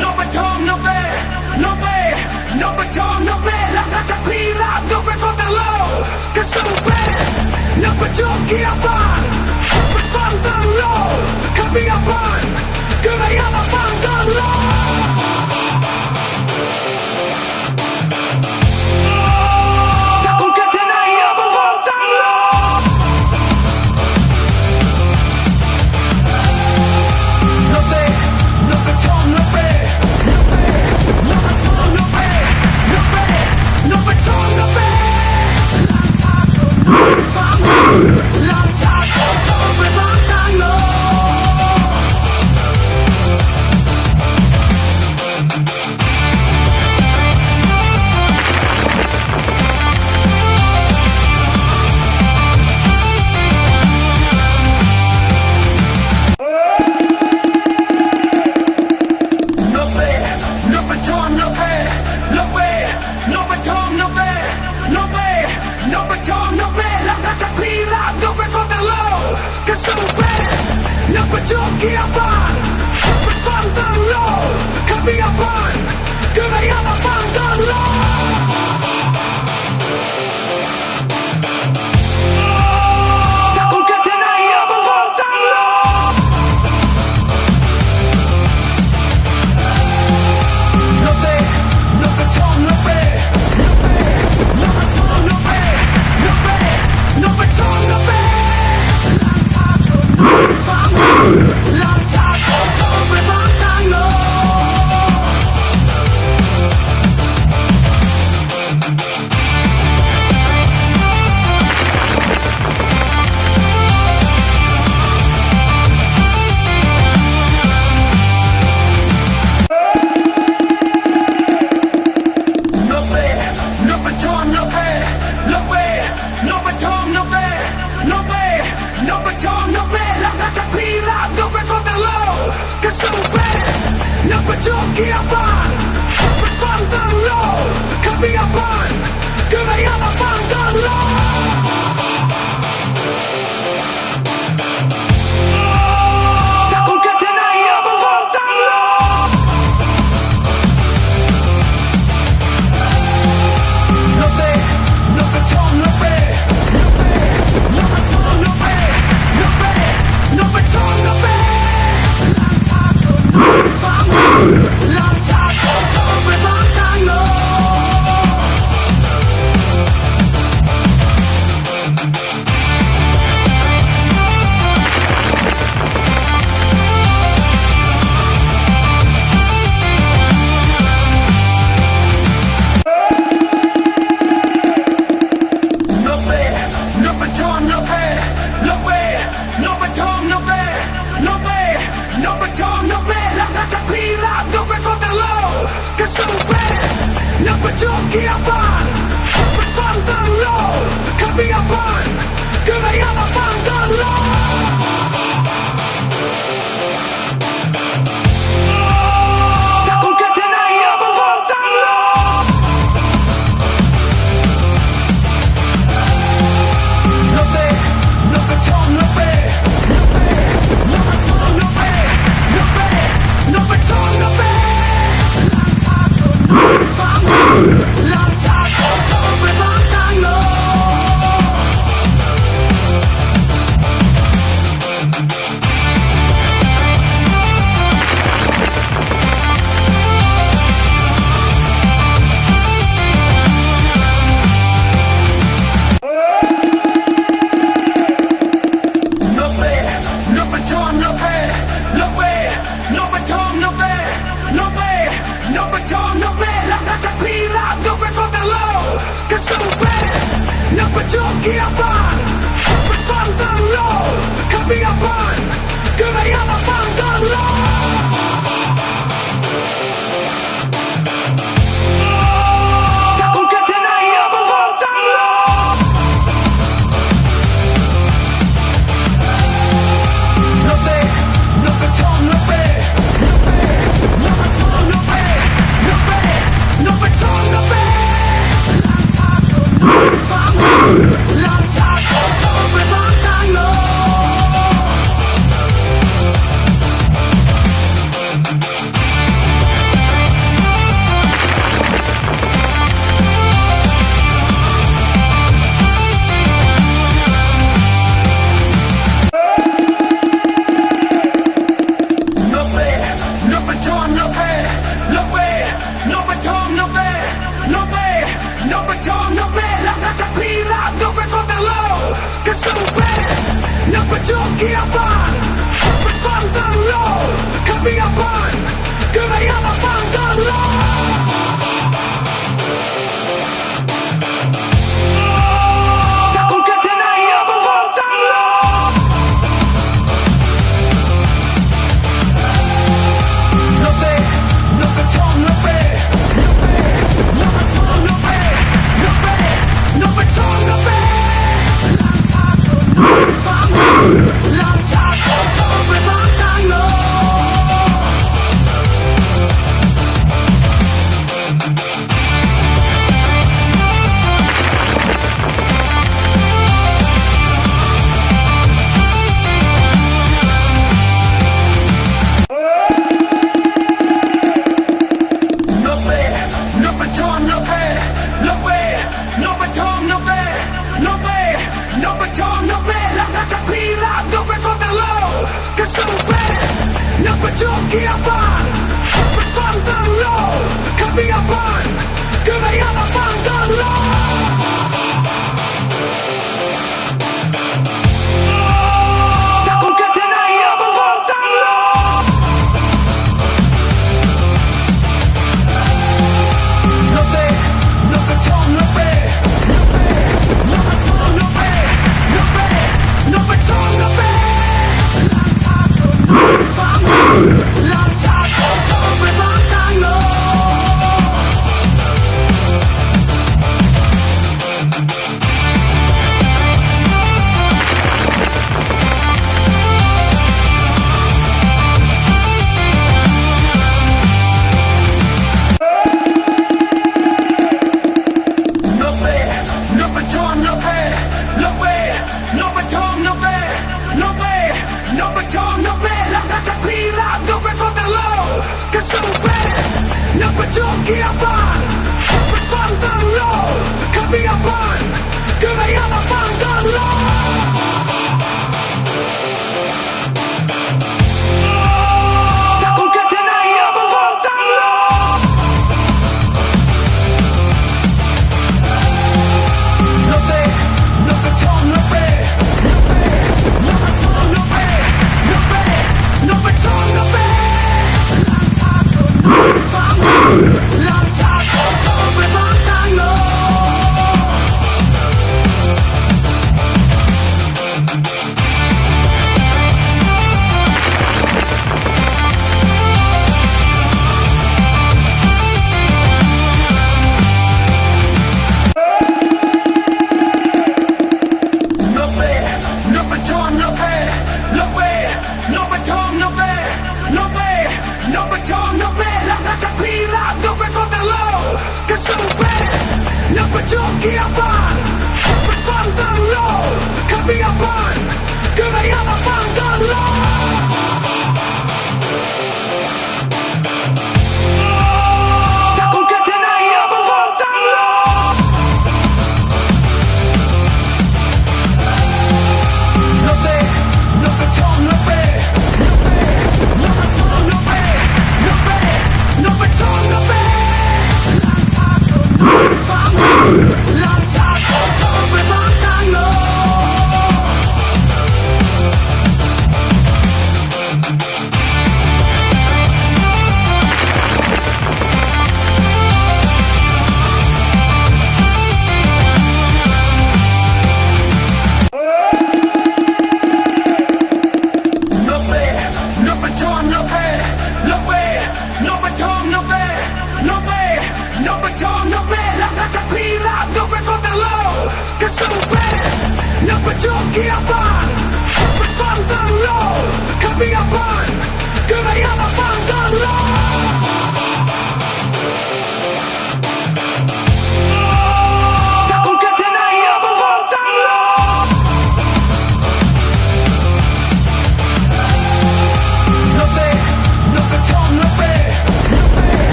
นเบทองโนเบโนเบโนเบทองโนเบลองทางโทรไปฟังทางโลจบเกียร์ฟังไปฟังตั้งโลขับเบียร์ฟังคือไม่อยากมาฟังตั้งโลถ้าคุณแค่เธอไหนอยากมาฟังตั้งโลโนเบโนเบทองโนเบโนเบโนเบทองโนเบโนเบโนเบทองโนเบลองทางโทรไปฟังทางโลโนเบโนเบทองโนเบโนเบโนเบทองโนเบโนเบโนเบทองโนเบno me falta lo que sube no me choque a pan me falta lo que me a pan que me llama falta lo Jockey a fan, me faltan lo, cambia fan, que me llama faltan lo. Long time, over, long time, no. Jockey a fan, me faltan lo, cambia fan, que me llama faltan lo. Long time, over, long time, no. ทอนนับเบนับเบนับไปทองนับเบนับเบนับไปทองนับเบแล้วถ้าจะพีลานับไปฟังแต่โลก็สู้เบนับไปจงเกียร์ฟังไปฟังแต่โลก็มีอาบันก็ไม่อยากมาฟังแต่โล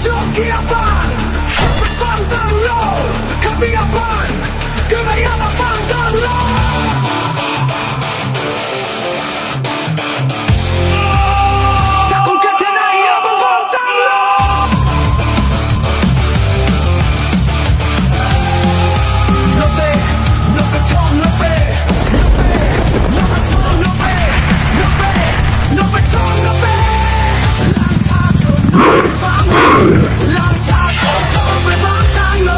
จบเกียร์ฟังไปฟังตั้งโลขับเบียร์ฟังก็ไม่อยากมาฟังตั้งโลถ้าคุณแค่เธอไหนอยากมาฟังตั้งโลโนเต้โนกระทงโนเป้โนกระทงโนเป้โนเป้โนกระทงโนเป้ลองทางโทรไปฟังทางโล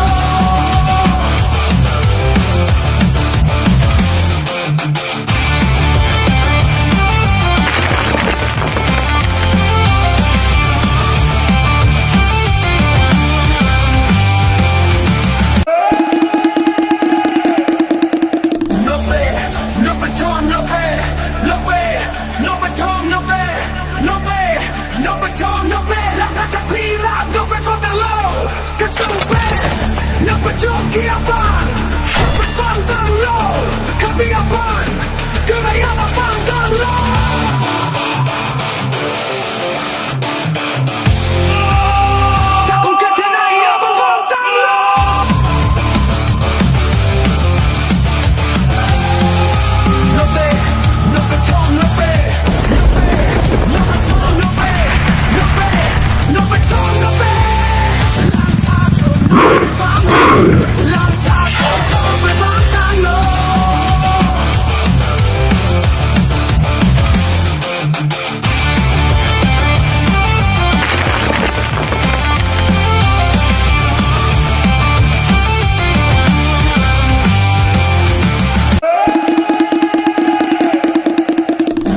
No way, no baton, no way, no way, no baton, no way, no way, no baton, no way. La tata pila, no way for the low. Cause so bad, no baton, get up on. But from the low, come be up on. Good I am from the low. Taco que te na ia from the low. No way, no baton, no way, no baton, no way, no way, no baton, no way. Long time, long time, no.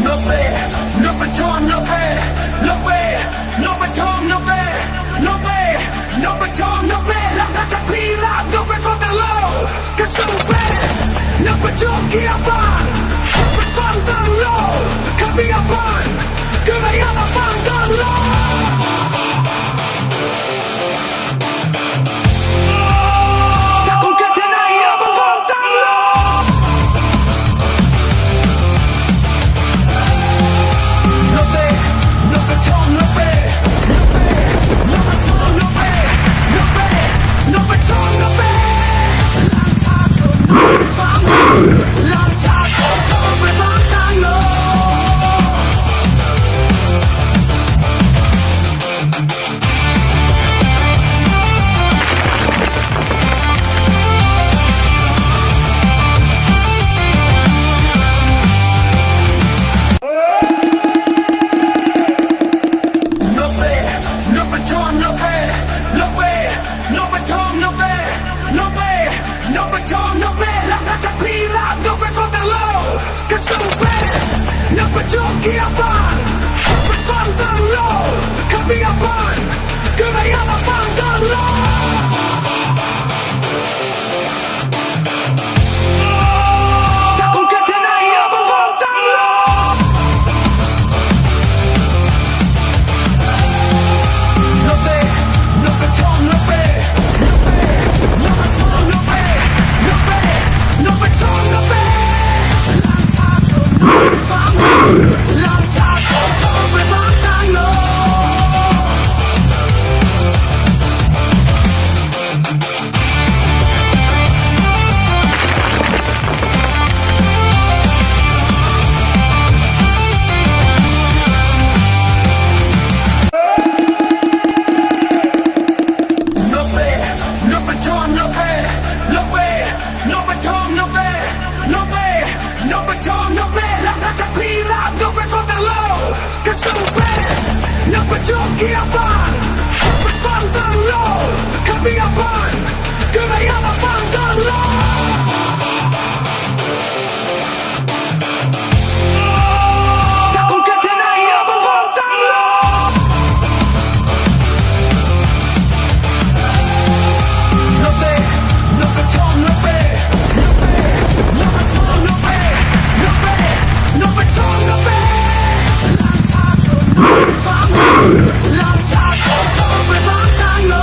No way, no baton, no way, no way, no baton, no way, no way, no baton, no way. La tata pila, no way for the low. Cause so bad, no baton, get up on. But from the low, come be up on. Good I am from the low. Taco que te na ia from the low. No way, no baton, no way, no baton, no way, no way, no baton, no way. Long time, long time, long time, no. No way, no baton, no way, no way, no baton, no way, no way, no baton, no way. La tata pila, no way for the low. Cause so bad, no baton, get up on. But from the low, come be up on. Good I am from the low. Taco que te na ia from the low. No way, no baton, no way, no baton, no way, no way, no baton, no way. Long time, long time, no. No way, no baton, no way, no way, no baton, no way, no way, no baton, no way. La tata pila, no way for the low. Cause so bad, no baton, get up on. But from the low, come be up on. Good I am from the low. Taco que te na ia from the low. No way, no baton, no way, no baton, no way, no way, no baton, no way. Long time, long time, no.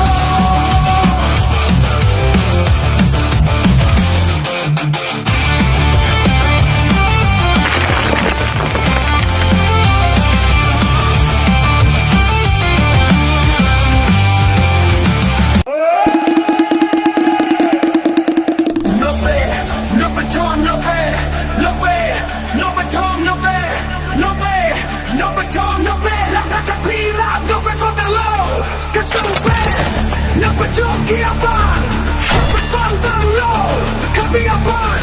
กียร์ฟังไปฟังตั้งโลขับเบียร์ฟัง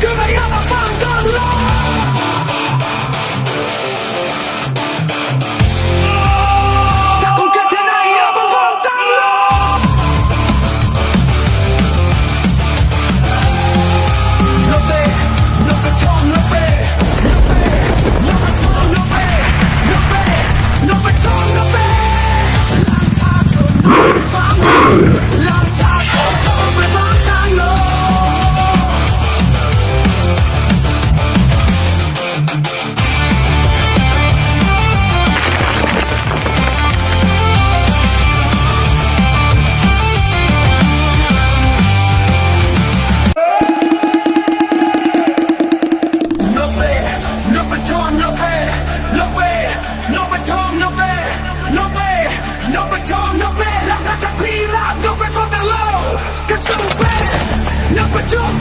ก็ไม่อยากมาฟังตั้งโลถ้าคุณแค่เธอไหนอยากมาฟังตั้งโลโนเต้โนเปทองโนเป้โนเปทองโนเป้โนเป้โนเปทองโนเป้ฟังลองทางโทรไปฟังทางโล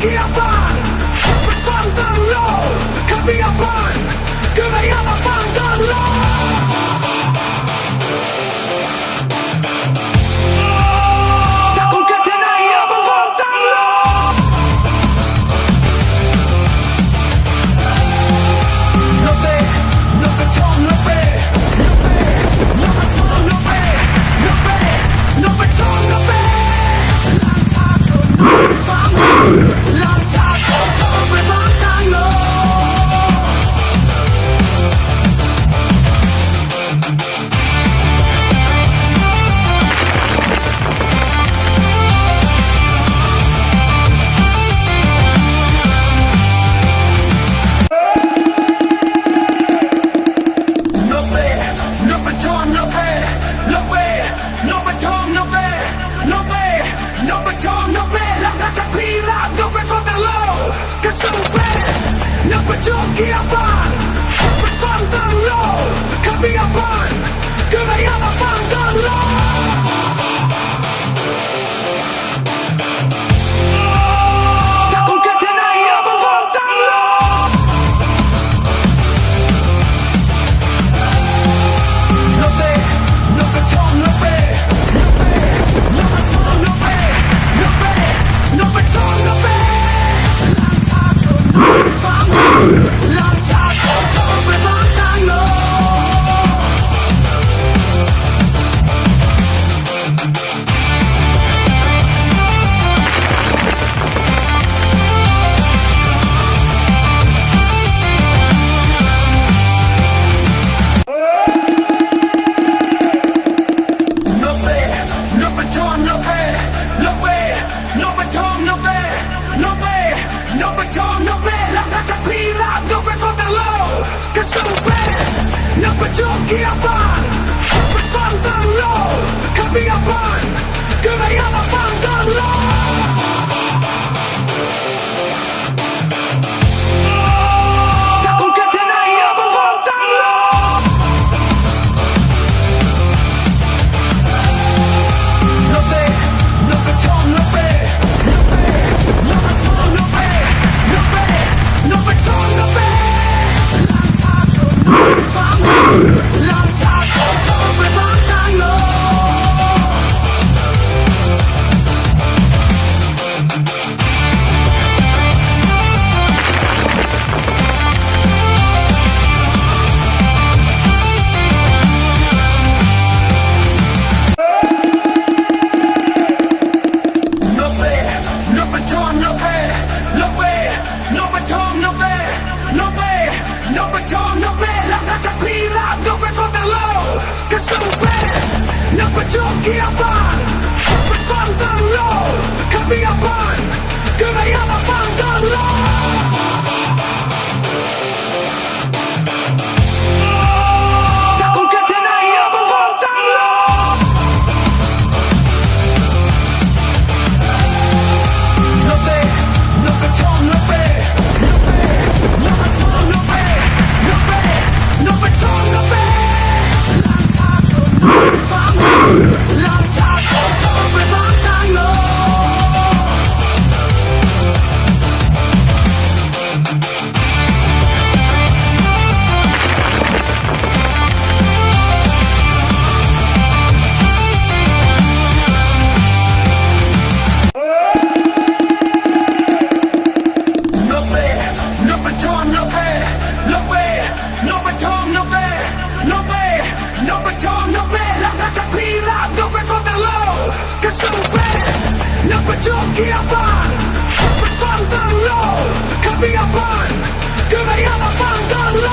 กียร์ฟังไปฟังตั้งโลขับเบียร์ฟังก็ไม่อยากมาฟังตั้งโลถ้าคุณแค่เธอไหนอยากมาฟังตั้งโลโนเต้โนเปทองโนเป้โนเปทองโนเป้โนเป้โนเปทองโนเป้ฟังลองทางโทรไปฟังทางโลโนเป้โนเปทองโนเป้โนเป้โนเปทองโนเป้โนเป้โนเปทองโนเป้แล้วถ้าจะพี่รักโนเป้ฟังแต่โลก็สู้เป้โนเปทองกียร์ฟังไปฟังตั้งโลขับเบียร์ฟังก็ไม่อยากมาฟังตั้งโลถ้าคุณแค่เธอไหนอยากมาฟังตั้งโลโนเต้โนเปทองโนเป้โนเปทองโนเป้โนเป้โนเปทองโนเป้ฟังลองทางโทรไปฟังทางโลโนเป้โนเปทองโนเป้โนเป้โนเปทองโนเป้โนเป้โนเปทองโนเป้แล้วถ้าจะพี่รักโนเป้ฟังแต่โลก็สู้เป้โนเปทองกียร์ฟังไปฟังตั้งโลขับเบียร์ฟังก็ไม่อยากมาฟังตั้งโลถ้าคุณแค่เธอไหนอยากมาฟังตั้งโลโนเต้โนเปทองโนเป้โนเปทองโนเป้โนเป้โนเปทองโนเป้ฟังลองทางโทรไปฟังทางโลโนเป้โนเปทองโนเป้โนเป้โนเปทองโนเป้โนเป้โนเปทองโนเป้แล้วถ้าจะพี่รักโนเป้ฟังแต่โลก็สู้เป้โนเปทองกียร์ฟังไปฟังตั้งโลขับเบียร์ฟังก็ไม่อยากมาฟังตั้งโลถ้าคุณแค่เธอไหนอยากมาฟังตั้งโลโนเต้โนเปทองโนเป้โนเปทองโนเป้โนเป้โนเปทองโนเป้ฟังลองทางโทรไปฟังทางโล ก็สู้เป็นนักประจนเกียร์บานไปฟังตั้งโลข้ามีอาบานก็ไม่อยากมาฟังตั้งโล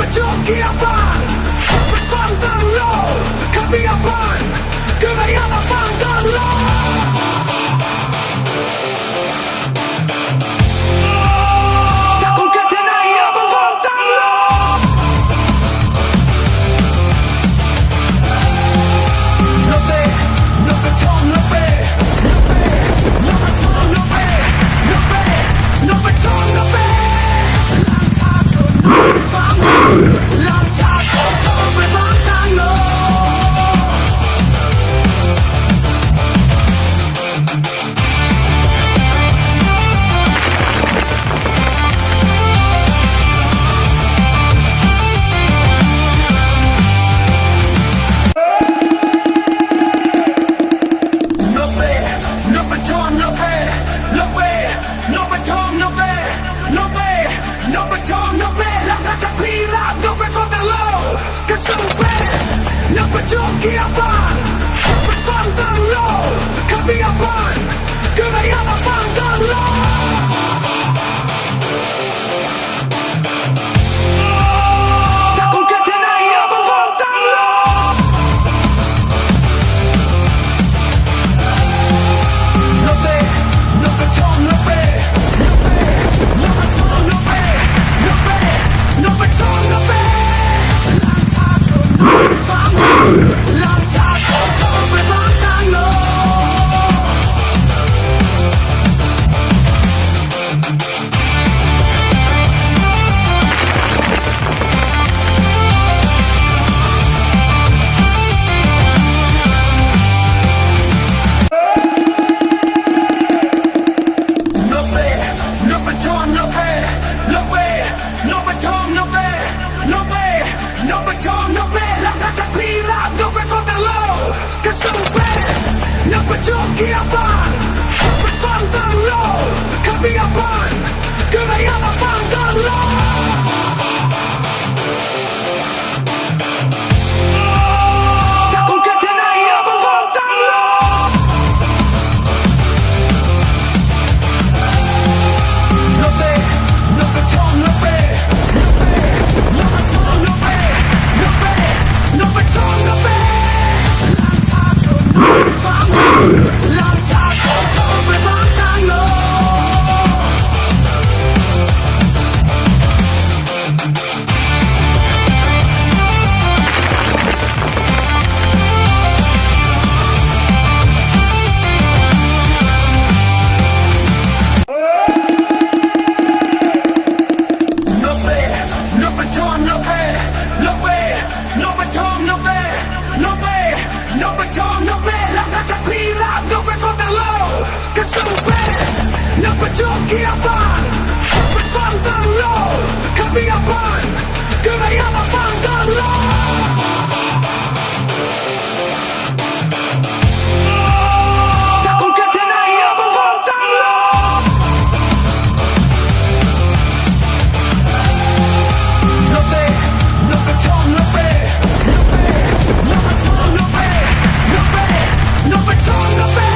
Jogiepan Berfantanglo Kamiapan Kerayana Fantanglo Takut ketenaya Berfantanglo Lope Lope Tom Lope Lope Tom Lope Lope Lope Tom Lope Jogiepan Berfantanglo Kamiapan Kerayana Fantanglo Takut ketenaya Berfantanglo Lope Lope Tom Lope Lope Tom Lope Lope Lope Tom Lope Jogiepan Berfantanglo Kamiapan Kerayana Fantanglo Takut ketenaya Berfantanglo Lope Lope Tom Lope Lope Tom Lope Lope Lope Tom Lope Jogiepan Berfantanglo Kamiapan Kerayana Fantanglo Takut ketenaya Berfantanglo Lope Lope Tom Lope Lope Tom Lope Lope Lope Tom Lope